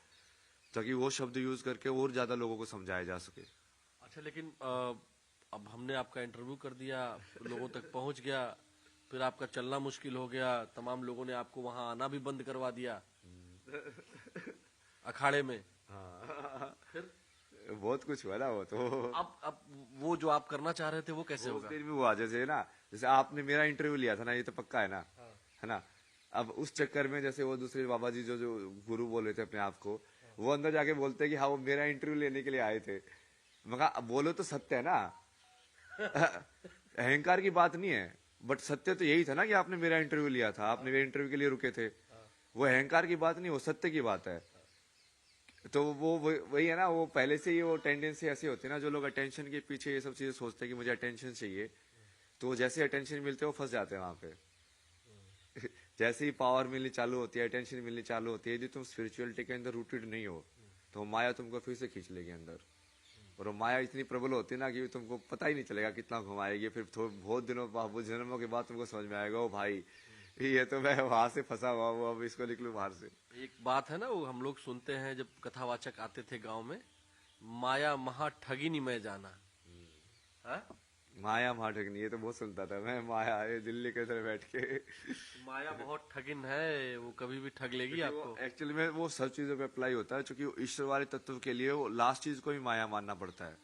ताकि वो शब्द यूज करके और ज्यादा लोगों को समझाया जा सके। अच्छा, लेकिन अब हमने आपका इंटरव्यू कर दिया, लोगों तक पहुंच गया, फिर आपका चलना मुश्किल हो गया, तमाम लोगों ने आपको वहां आना भी बंद करवा दिया अखाड़े में। फिर बहुत कुछ हुआ ना वो तो। अब वो जो आप करना चाह रहे थे वो कैसे उस होगा? दिन भी हुआ जैसे ना, जैसे आपने मेरा इंटरव्यू लिया था ना, ये तो पक्का है ना, है ना। अब उस चक्कर में जैसे वो दूसरे बाबा जी जो जो गुरु बोल रहे थे अपने आप को, वो अंदर जाके बोलते कि हाँ वो मेरा इंटरव्यू लेने के लिए आए थे। मैं कहा अब बोलो तो सत्य है ना अहंकार की बात नहीं है, बट सत्य तो यही था ना कि आपने मेरा इंटरव्यू लिया था, आपने मेरे इंटरव्यू के लिए रुके थे। वो अहंकार की बात नहीं, वो सत्य की बात है। तो वो वही है ना, वो पहले से ही वो टेंडेंसी ऐसी होती है ना, जो लोग अटेंशन के पीछे ये सब चीजें सोचते हैं कि मुझे अटेंशन चाहिए, तो वो जैसे अटेंशन मिलते हैं वो फंस जाते हैं वहां पे जैसे ही पावर मिलनी चालू होती है, अटेंशन मिलनी चालू होती है, यदि तुम स्पिरिचुअलिटी के अंदर रूटेड नहीं हो तो माया तुमको फिर से खींच लेगी अंदर। और वो माया इतनी प्रबल होती है ना कि तुमको पता ही नहीं चलेगा कितना घुमाएगी, फिर बहुत दिनों बहुत जन्मों के बाद तुमको समझ में आएगा ओ भाई ये तो मैं वहां से फंसा हुआ हूँ, अब इसको निकलूं बाहर से। एक बात है ना, वो हम लोग सुनते हैं जब कथावाचक आते थे गांव में, माया महा ठगी नहीं मैं जाना। हाँ? माया माठक नहीं, ये तो बहुत सुनता था मैं, माया ये दिल्ली के अंदर बैठ के माया बहुत ठगिन है, वो कभी भी ठग लेगी आपको। एक्चुअली में वो सब चीजों पे अप्लाई होता है, क्योंकि ईश्वर वाले तत्व के लिए वो लास्ट चीज को ही माया मानना पड़ता है।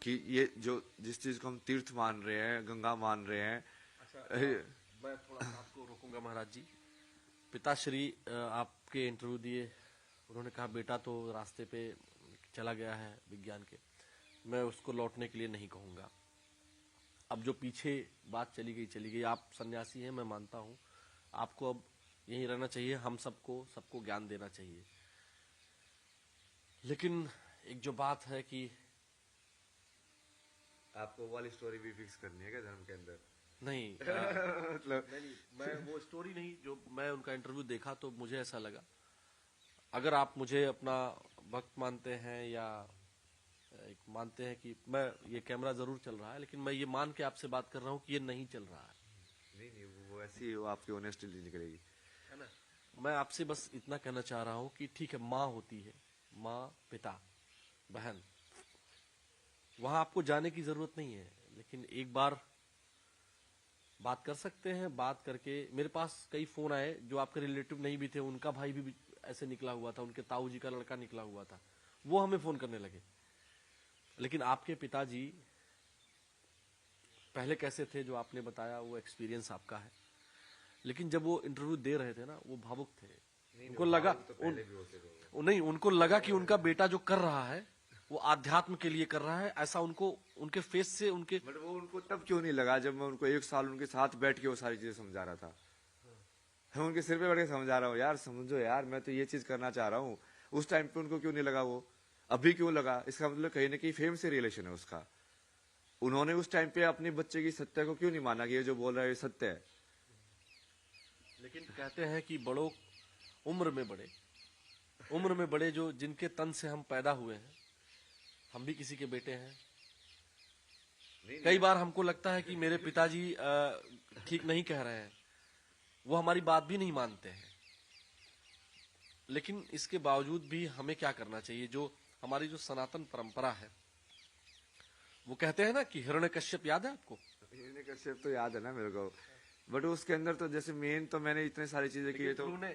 कि ये जो जिस चीज को हम तीर्थ मान रहे हैं, गंगा मान रहे हैं। मैं थोड़ा सा आपको रोकूंगा महाराज जी। पिताश्री आपके इंटरव्यू दिए, उन्होंने कहा बेटा तो रास्ते पे चला गया है विज्ञान के, मैं उसको लौटने के लिए नहीं कहूंगा। अब जो पीछे बात चली गई, आप सन्यासी हैं मैं मानता हूं, आपको अब यहीं रहना चाहिए, हम सबको ज्ञान देना चाहिए। लेकिन एक जो बात है कि आपको वाली स्टोरी भी फिक्स करनी है क्या धर्म के अंदर? नहीं मतलब नहीं, मैं वो स्टोरी नहीं, जो मैं उनका इंटरव्यू देखा तो मुझे ऐसा लगा, अगर आप मुझे अपना भक्त मानते हैं या एक मानते हैं कि मैं, ये कैमरा जरूर चल रहा है लेकिन मैं ये मान के आपसे बात कर रहा हूँ कि ये नहीं चल रहा है, नहीं वो ऐसी वो आपकी ऑनेस्टी निकलेगी, है ना। मैं आपसे बस इतना कहना चाह रहा हूँ कि ठीक है, माँ होती है, माँ, पिता, बहन, वहां आपको जाने की जरूरत नहीं है, लेकिन एक बार बात कर सकते हैं। बात करके मेरे पास कई फोन आए जो आपके रिलेटिव नहीं भी थे, उनका भाई भी ऐसे निकला हुआ था, उनके ताऊ जी का लड़का निकला हुआ था, वो हमें फोन करने लगे। लेकिन आपके पिताजी पहले कैसे थे जो आपने बताया, वो एक्सपीरियंस आपका है, लेकिन जब वो इंटरव्यू दे रहे थे ना, वो भावुक थे। उनको लगा नहीं, उनको लगा कि उनका बेटा जो कर रहा है वो आध्यात्म के लिए कर रहा है, ऐसा उनको उनके फेस से उनके। बट वो उनको तब क्यों नहीं लगा जब मैं उनको 1 साल उनके साथ बैठ के वो सारी चीजें समझा रहा था। मैं उनके सिर पे बैठ के समझा रहा हूँ, यार समझो यार, मैं तो ये चीज करना चाह रहा हूँ। उस टाइम पे उनको क्यों नहीं लगा, वो अभी क्यों लगा? इसका मतलब कहीं ना कहीं फेम से रिलेशन है उसका। उन्होंने उस टाइम पे अपने बच्चे की सत्य को क्यों नहीं माना कि ये जो बोल रहा है ये सत्य है? लेकिन कहते हैं कि बड़ों उम्र में बड़े जो जिनके तन से हम पैदा हुए हैं, हम भी किसी के बेटे हैं। कई बार हमको लगता है कि मेरे पिताजी ठीक नहीं कह रहे हैं, वो हमारी बात भी नहीं मानते हैं, लेकिन इसके बावजूद भी हमें क्या करना चाहिए? जो हमारी जो सनातन परंपरा है, वो कहते हैं ना कि हिरण्यकश्यप, याद है आपको? हिरण्यकश्यप तो याद है ना मेरे को, बट उसके अंदर तो जैसे मेन तो मैंने इतने सारी चीजें की है तो ध्रुव ने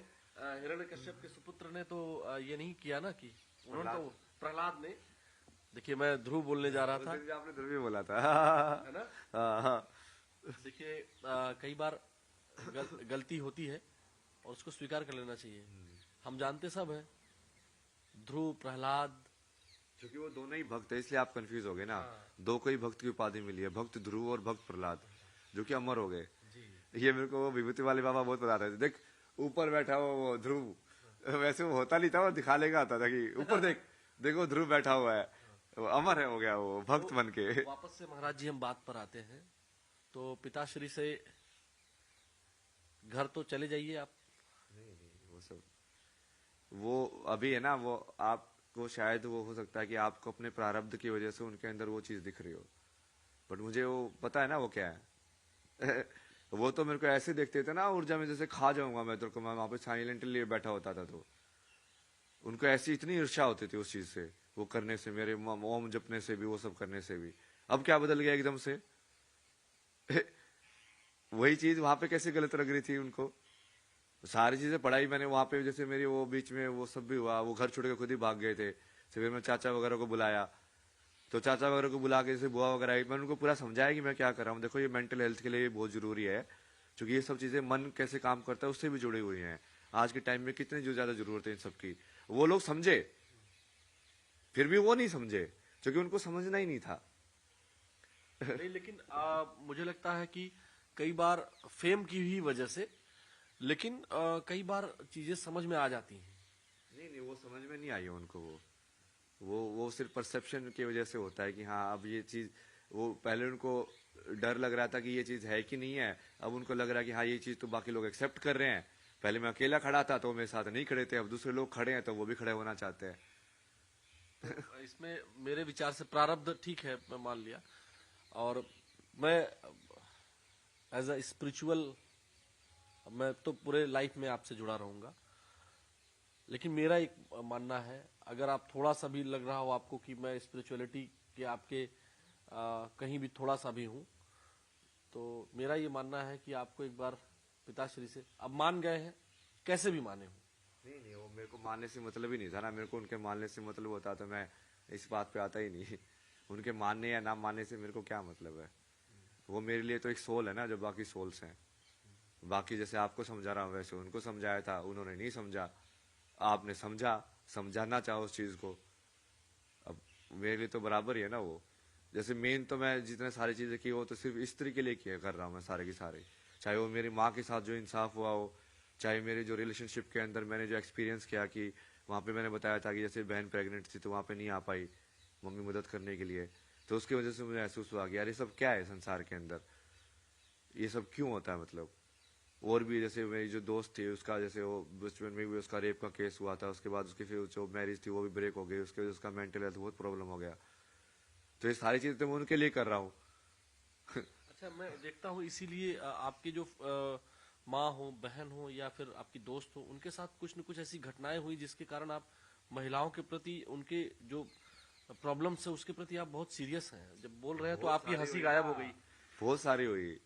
हिरण्यकश्यप के सुपुत्र ने तो ये नहीं किया ना कि उन्होंने तो प्रहलाद ने, देखिए मैं ध्रुव बोलने जा रहा उस था, दिन भी आपने ध्रुव ही बोला था। है ना। हाँ हाँ देखिए कई बार गलती होती है और उसको स्वीकार कर लेना चाहिए। हम जानते सब है, ध्रुव प्रहलाद, क्योंकि वो दोनों ही भक्त है इसलिए आप कंफ्यूज हो गए ना। दो को ही भक्त की उपाधि मिली है, भक्त ध्रुव और भक्त प्रहलाद, जो कि अमर हो गए। ये मेरे को वो विभूति वाले बाबा बहुत बता रहे थे, देख ऊपर बैठा हुआ वो ध्रुव, वैसे वो होता नहीं था, वो दिखाने का आता था कि ऊपर देख, देखो ध्रुव बैठा हुआ है, वो अमर है हो गया वो भक्त बन के। वापस से महाराज जी हम बात पर आते हैं, तो पिताश्री से घर तो चले जाइए आप। वो सब वो अभी है ना, वो आपको शायद वो हो सकता है कि आपको अपने प्रारब्ध की वजह से उनके अंदर वो चीज दिख रही हो, बट मुझे वो पता है ना वो क्या है। वो तो मेरे को ऐसे देखते थे ना ऊर्जा में जैसे खा जाऊंगा मैं, तो मैं वहां पे साइलेंटली बैठा होता था, तो उनको ऐसी इतनी ईर्ष्या होती थी उस चीज से, वो करने से, मेरे ओम जपने से भी, वो सब करने से भी। अब क्या बदल गया एकदम से। वही चीज वहां पे कैसे गलत लग रही थी उनको, सारी चीजें पढ़ाई मैंने वहां पे, जैसे मेरी वो बीच में वो सब भी हुआ, वो घर छोड़ के खुद ही भाग गए थे, फिर मैं चाचा वगैरह को बुलाया, तो चाचा वगैरह को बुला के जैसे बुआ वगैरह आई, मैंने उनको पूरा समझाया कि मैं क्या कर रहा हूँ, देखो ये मेंटल हेल्थ के लिए बहुत जरूरी है, क्योंकि ये सब चीजें मन कैसे काम करता है उससे भी जुड़ी हुई हैं। आज के टाइम में कितनी जो ज्यादा जरूरत है इन सबकी, वो लोग समझे, फिर भी वो नहीं समझे क्योंकि उनको समझना ही नहीं था। नहीं, लेकिन मुझे लगता है कि कई बार फेम की ही वजह से, लेकिन कई बार चीजें समझ में आ जाती हैं। नहीं नहीं, वो समझ में नहीं आई है उनको, वो सिर्फ परसेप्शन की वजह से होता है कि हाँ अब ये चीज, वो पहले उनको डर लग रहा था कि ये चीज है कि नहीं है, अब उनको लग रहा है कि हाँ ये चीज तो बाकी लोग एक्सेप्ट कर रहे हैं, पहले मैं अकेला खड़ा था तो मेरे साथ नहीं खड़े थे, अब दूसरे लोग खड़े हैं तो वो भी खड़े होना चाहते हैं। तो इसमें मेरे विचार से प्रारब्ध ठीक है, मैं मान लिया, और मैं एज अ स्पिरिचुअल मैं तो पूरे लाइफ में आपसे जुड़ा रहूंगा, लेकिन मेरा एक मानना है, अगर आप थोड़ा सा भी लग रहा हो आपको कि मैं स्पिरिचुअलिटी के आपके कहीं भी थोड़ा सा भी हूं, तो मेरा ये मानना है कि आपको एक बार पिताश्री से, अब मान गए हैं, कैसे भी माने हो। नहीं नहीं, वो मेरे को मानने से मतलब ही नहीं था ना, मेरे को उनके मानने से मतलब होता तो मैं इस बात पे आता ही नहीं। उनके मानने या ना मानने से मेरे को क्या मतलब है, वो मेरे लिए तो एक सोल है ना, जो बाकी सोल्स हैं। बाकी जैसे आपको समझा रहा हूँ वैसे उनको समझाया था, उन्होंने नहीं समझा, आपने समझा, समझाना चाहो उस चीज को, अब मेरे लिए तो बराबर ही है ना वो। जैसे मेन तो मैं जितने सारी चीजें की वो तो सिर्फ स्त्री के लिए किया कर रहा हूँ मैं सारे की सारे, चाहे वो मेरी माँ के साथ जो इंसाफ हुआ हो, चाहे मेरे जो रिलेशनशिप के अंदर मैंने जो एक्सपीरियंस किया कि वहां पे मैंने बताया था कि जैसे बहन प्रेग्नेंट थी तो वहां पे नहीं आ पाई मम्मी मदद करने के लिए, तो उसकी वजह से मुझे महसूस हुआ कि यार ये सब क्या है संसार के अंदर, ये सब क्यों होता है मतलब। और भी जैसे मेरी जो दोस्त थी उसका, जैसे वो बचपन में भी उसका रेप का केस हुआ था, उसके बाद उसकी फिर जो मैरिज थी वो भी ब्रेक हो गई, उसके वजह से उसका मेंटल हेल्थ बहुत प्रॉब्लम हो गया, तो ये सारी चीजें तो मैं उनके लिए कर रहा हूँ। अच्छा, मैं देखता हूँ इसीलिए आपके जो माँ हो, बहन हो, या फिर आपकी दोस्त हो, उनके साथ कुछ न कुछ ऐसी घटनाएं हुई जिसके कारण आप महिलाओं के प्रति, उनके जो प्रॉब्लम्स है उसके प्रति आप बहुत सीरियस हैं। जब बोल रहे हैं तो आपकी हंसी गायब हो गई। बहुत सारी हुई।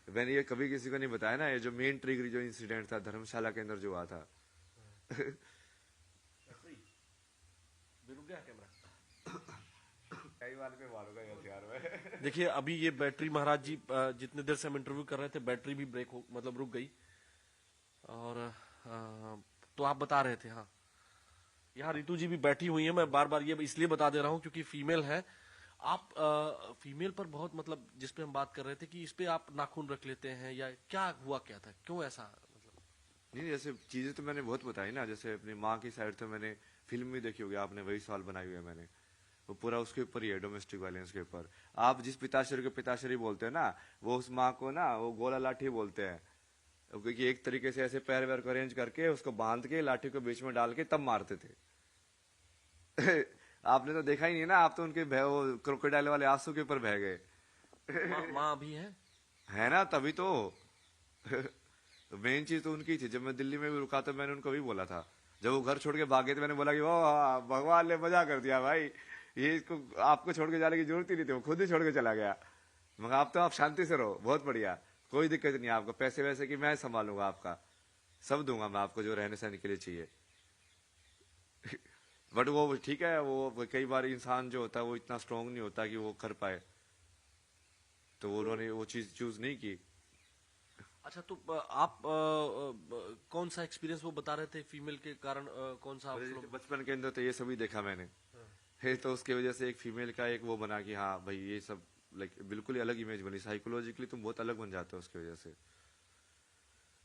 मैंने ये कभी किसी को नहीं बताया ना, ये जो मेन ट्रिगर जो इंसिडेंट था धर्मशाला के अंदर जो हुआ था। रुक गया कैमरा। कई बार पे मारूंगा ये हथियार में। देखिए अभी ये बैटरी, महाराज जी जितने देर से हम इंटरव्यू कर रहे थे बैटरी भी ब्रेक हो, मतलब रुक गई, और तो आप बता रहे थे। हाँ, यहाँ रितु जी भी बैठी हुई है, मैं बार बार ये इसलिए बता दे रहा हूँ क्योंकि फीमेल है। आप फीमेल पर बहुत, मतलब जिस पे हम बात कर रहे थे कि इस पे आप नाखून रख लेते हैं, या क्या हुआ, क्या था, क्यों ऐसा, मतलब। नहीं, जैसे चीजें तो मैंने बहुत बताई ना, जैसे अपनी माँ की साइड तो मैंने फिल्म भी देखी होगी आपने, वही सवाल बनाई हुई है मैंने, वो पूरा उसके ऊपर ही है, डोमेस्टिक वायलेंस के ऊपर। आप जिस पिताश्री को पिताश्री बोलते हैं ना, वो उस माँ को ना वो गोला लाठी बोलते हैं, क्योंकि एक तरीके से ऐसे पैर वैर को अरेंज करके उसको बांध के लाठी को बीच में डाल के तब मारते थे। आपने तो देखा ही नहीं ना, आप तो उनके वो क्रोकोडाइल वाले आंसू के ऊपर बह गए। माँ भी है ना, तभी तो। मेन चीज तो उनकी थी। जब मैं दिल्ली में भी रुका तो मैंने उनको भी बोला था, जब वो घर छोड़ के भागे तो मैंने बोला कि वो भगवान ने मजा कर दिया भाई, ये इसको आपको छोड़ के जाने की जरूरत ही नहीं थी, वो खुद ही छोड़ के चला गया, मगर आप तो आप शांति से रहो, बहुत बढ़िया। कोई दिक्कत नहीं है आपको, पैसे वैसे की मैं संभालूंगा आपका, सब दूंगा मैं आपको जो रहने सहने के लिए चाहिए। बट वो ठीक है, वो कई बार इंसान जो होता है वो इतना स्ट्रांग नहीं होता कि वो कर पाए, तो वो उन्होंने वो चीज चूज नहीं की। अच्छा, तो आप कौन सा एक्सपीरियंस वो बता रहे थे फीमेल के कारण, कौन सा आप लोग? बचपन के अंदर तो ये सभी देखा मैंने है, तो उसकी वजह से एक फीमेल का एक वो बना कि हाँ भाई ये सब लाइक बिल्कुल ही अलग इमेज बनी, साइकोलॉजिकली तुम बहुत अलग बन जाते हो उसकी वजह से।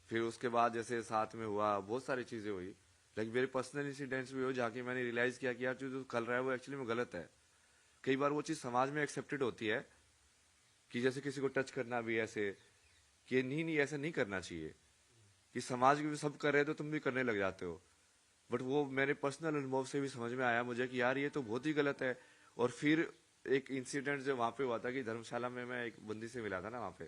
फिर उसके बाद जैसे साथ में हुआ बहुत सारी चीजें हुई, लाइक मेरे पर्सनल इंसिडेंट्स भी हो जाके मैंने रियलाइज किया कि यार जो कर रहा है वो एक्चुअली में गलत है। कई बार वो चीज समाज में एक्सेप्टेड होती है कि जैसे किसी को टच करना भी ऐसे कि नहीं नहीं ऐसा नहीं करना चाहिए, कि समाज में भी सब कर रहे हैं तो तुम भी करने लग जाते हो। बट वो मेरे पर्सनल अनुभव से भी समझ में आया मुझे कि यार ये तो बहुत ही गलत है। और फिर एक इंसिडेंट जो वहां पे हुआ था कि धर्मशाला में मैं एक बंदी से मिला था ना वहां पे,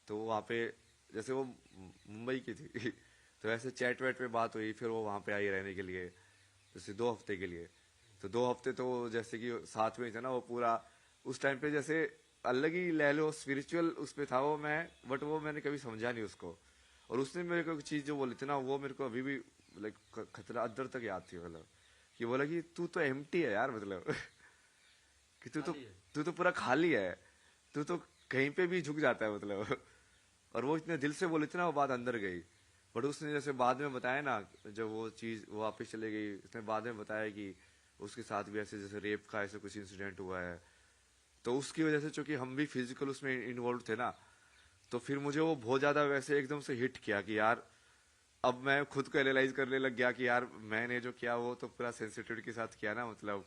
तो वहां पे जैसे वो मुंबई की थी तो ऐसे चैट वैट पे बात हुई, फिर वो वहां पे आई रहने के लिए जैसे 2 हफ्ते के लिए। तो 2 हफ्ते तो जैसे कि साथ में ही थे ना वो पूरा, उस टाइम पे जैसे अलग ही ले लो स्पिरिचुअल उस पे था वो मैं, बट वो मैंने कभी समझा नहीं उसको। और उसने मेरे को एक चीज जो बोली थी ना वो मेरे को अभी भी लाइक खतरा अद्दर तक याद थी, मतलब कि बोला कि तू तो एम्प्टी है यार, मतलब कि तू तो पूरा खाली है, तू तो कहीं पे भी झुक जाता है मतलब। और वो इतने दिल से बोली थी ना वो बात अंदर गई। बट उसने जैसे बाद में बताया ना, जब वो चीज वापस चले गई, उसने बाद में बताया कि उसके साथ भी ऐसे जैसे रेप का ऐसे कुछ इंसिडेंट हुआ है। तो उसकी वजह से चूंकि हम भी फिजिकल उसमें इन्वॉल्व थे ना, तो फिर मुझे वो बहुत ज्यादा वैसे एकदम से हिट किया कि यार अब मैं खुद को एनालाइज करने लग गया कि यार मैंने जो किया वो तो पूरा सेंसिटिविटी के साथ किया ना, मतलब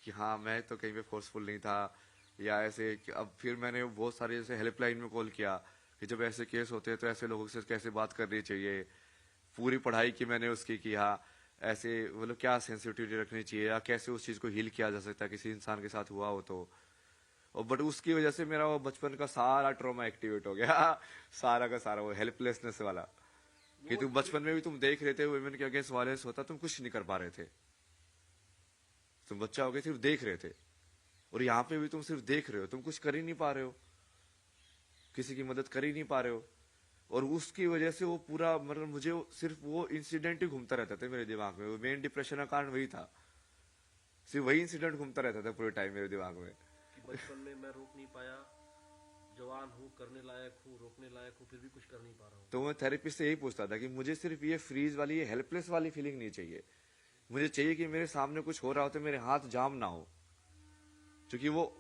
कि हाँ मैं तो कहीं पे फोर्सफुल नहीं था या ऐसे अब फिर मैंने बहुत सारे जैसे हेल्पलाइन में कॉल किया कि जब ऐसे केस होते हैं तो ऐसे लोगों से कैसे बात करनी चाहिए। पूरी पढ़ाई की मैंने उसकी कि हाँ ऐसे मतलब क्या सेंसिटिविटी रखनी चाहिए या कैसे उस चीज को हील किया जा सकता है किसी इंसान के साथ हुआ हो तो। और बट उसकी वजह से मेरा वो बचपन का सारा ट्रॉमा एक्टिवेट हो गया सारा का सारा वो हेल्पलेसनेस वाला, कि तुम बचपन में भी तुम देख रहे थे वुमेन के अगेंस्ट वायलेंस होता, तुम कुछ नहीं कर पा रहे थे, तुम बच्चा हो गए सिर्फ देख रहे थे। और यहाँ पे भी तुम सिर्फ देख रहे हो, तुम कुछ कर ही नहीं पा रहे हो, किसी की मदद कर ही नहीं पा रहे हो। और उसकी वजह से वो पूरा मतलब मुझे सिर्फ वो इंसिडेंट ही घूमता रहता था मेरे दिमाग में, वो मेन डिप्रेशन का कारण वही था, सिर्फ वही इंसिडेंट घूमता रहता था पूरे टाइम मेरे दिमाग में। कि बचपन में मैं रोक नहीं पाया, जवान हूँ, करने लायक हूँ, रोकने लायक हूँ, फिर भी कुछ कर नहीं पा रहा हूँ। तो मैं थेरेपिस्ट से यही पूछता था कि मुझे सिर्फ ये फ्रीज वाली ये हेल्पलेस वाली फीलिंग नहीं चाहिए, मुझे चाहिए कि मेरे सामने कुछ हो रहा हो तो मेरे हाथ जाम ना हो, क्योंकि वो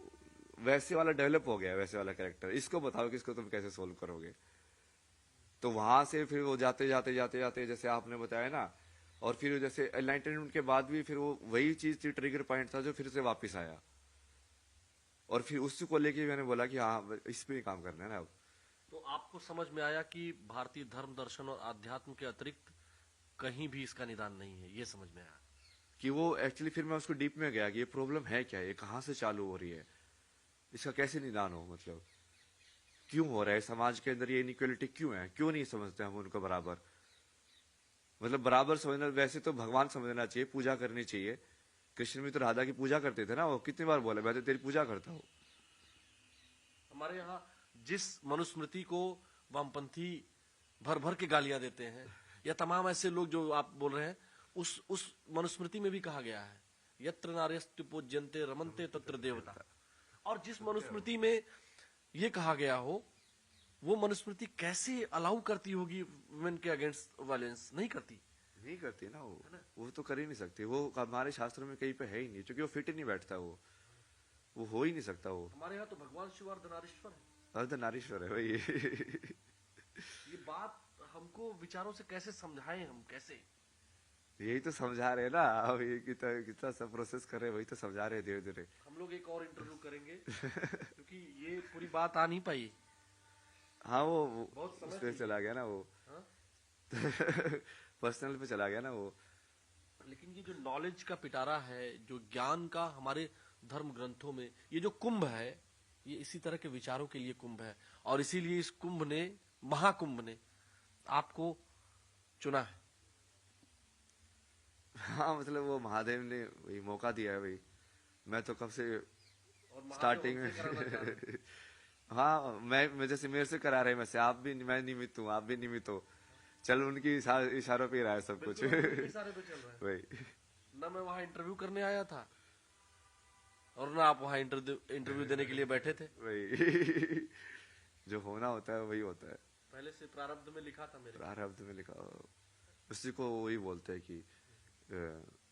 वैसे वाला डेवलप हो गया, वैसे वाला कैरेक्टर। इसको बताओ कि इसको तुम कैसे सोल्व करोगे। तो वहां से फिर वो जाते जाते जाते जाते जैसे आपने बताया ना, और फिर जैसे एनलाइटनमेंट के बाद भी फिर वो वही चीज थी, ट्रिगर पॉइंट था जो फिर से वापस आया। और फिर उसी को लेके मैंने बोला कि हाँ इस पे ही काम करना है ना अब। तो आपको समझ में आया कि भारतीय धर्म दर्शन और अध्यात्म के अतिरिक्त कहीं भी इसका निदान नहीं है, ये समझ में आया। कि वो एक्चुअली फिर मैं उसको डीप में गया कि ये प्रॉब्लम है क्या, ये कहाँ से चालू हो रही है, इसका कैसे निदान हो, मतलब क्यों हो रहा है समाज के अंदर ये इनइक्वालिटी क्यों है, क्यों नहीं समझते हम उनको बराबर। मतलब बराबर समझना वैसे तो भगवान समझना चाहिए, पूजा करनी चाहिए। कृष्ण भी तो राधा की पूजा करते थे ना, वो कितनी बार बोला मैं तो तेरी पूजा करता हूँ। हमारे यहाँ जिस मनुस्मृति को वामपंथी भर भर के गालियां देते हैं, या तमाम ऐसे लोग जो आप बोल रहे हैं, उस मनुस्मृति में भी कहा गया है यत्र नार्यस्तु पूज्यन्ते रमन्ते तत्र देवता। और जिस मनुस्मृति में ये कहा गया हो, वो मनुस्मृति कैसे अलाउ करती होगी वुमेन के अगेंस्ट वायलेंस? नहीं करती। नहीं करती ना वो तो कर ही नहीं सकती, वो हमारे शास्त्रों में कहीं पे है ही नहीं, क्योंकि वो फिट ही नहीं बैठता, वो हो ही नहीं सकता। वो हमारे यहाँ तो भगवान शिव अर्धनारीश्वर है। अर्धनारीश्वर है भाई ये बात हमको विचारों से कैसे समझाएं, हम कैसे? यही तो समझा रहे हैं ना, अब ये कितना सब प्रोसेस कर रहे हैं, वही तो समझा रहे हैं धीरे धीरे। हम लोग एक और इंटरव्यू करेंगे क्योंकि ये पूरी बात आ नहीं पाई। हाँ वो बहुत समय उस पे चला गया ना वो हाँ? पर्सनल पे चला गया ना वो। लेकिन ये जो नॉलेज का पिटारा है, जो ज्ञान का हमारे धर्म ग्रंथों में ये जो कुंभ है, ये इसी तरह के विचारों के लिए कुंभ है। और इसीलिए इस कुंभ ने, महाकुंभ ने आपको चुना है। हाँ मतलब वो महादेव ने वही मौका दिया है भाई, मैं तो कब से और महादेव स्टार्टिंग हमसे कराना चाह रहे में हैं। हाँ मैं जैसे मेरे से करा रहे वैसे आप भी, मैं निमित्त हूँ, आप भी निमित्त हो। चल उनकी इशारों पे ही रहा है सब कुछ। सारे पे चल रहा है। वही ना मैं वहां इंटरव्यू करने आया था और ना आप वहां इंटरव्यू देने के लिए बैठे थे। वही जो होना होता है वही होता है। पहले से प्रारब्ध में लिखा था मेरे। प्रारब्ध में लिखा, उसी को वही बोलते हैं कि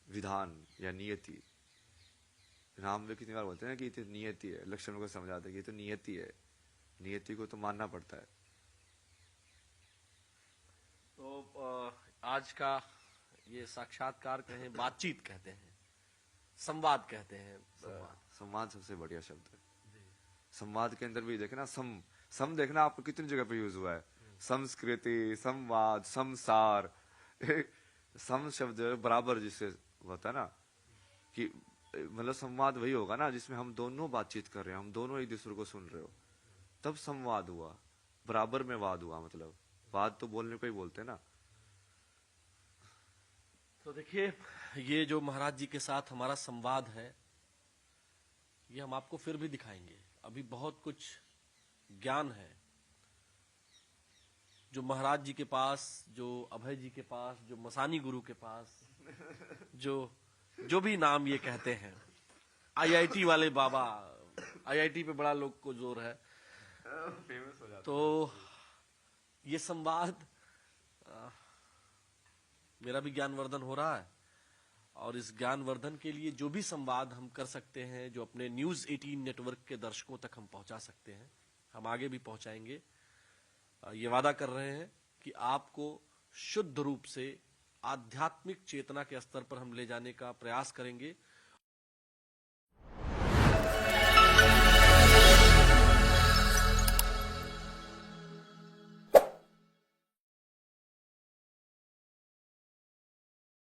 विधान या नियति। राम भी कितनी बार बोलते हैं ना कि ये तो नियति है, लक्ष्मण को समझाते हैं कि ये तो नियति है, नियति को तो मानना पड़ता है। तो आज का ये साक्षात्कार कहें, बातचीत कहते हैं, संवाद कहते हैं। संवाद सबसे बढ़िया शब्द है। संवाद के अंदर भी देखे ना, सम देखना आपको कितनी जगह पे यूज हुआ है। संस्कृति, संवाद, संसार। सम शब्द बराबर जिससे होता है ना, कि मतलब संवाद वही होगा ना जिसमें हम दोनों बातचीत कर रहे हैं, हम दोनों एक दूसरे को सुन रहे हो, तब संवाद हुआ। बराबर में वाद हुआ, मतलब वाद तो बोलने को ही बोलते हैं ना। तो देखिए, ये जो महाराज जी के साथ हमारा संवाद है, ये हम आपको फिर भी दिखाएंगे। अभी बहुत कुछ ज्ञान है जो महाराज जी के पास, जो अभय जी के पास, जो मसानी गुरु के पास, जो भी नाम ये कहते हैं, आईआईटी वाले बाबा, आईआईटी पे बड़ा लोग को जोर है। फेमस हो जाता तो ये संवाद, मेरा भी ज्ञानवर्धन हो रहा है, और इस ज्ञानवर्धन के लिए जो भी संवाद हम कर सकते हैं, जो अपने न्यूज 18 नेटवर्क के दर्शकों तक हम पहुंचा सकते हैं, हम आगे भी पहुंचाएंगे। ये वादा कर रहे हैं कि आपको शुद्ध रूप से आध्यात्मिक चेतना के स्तर पर हम ले जाने का प्रयास करेंगे।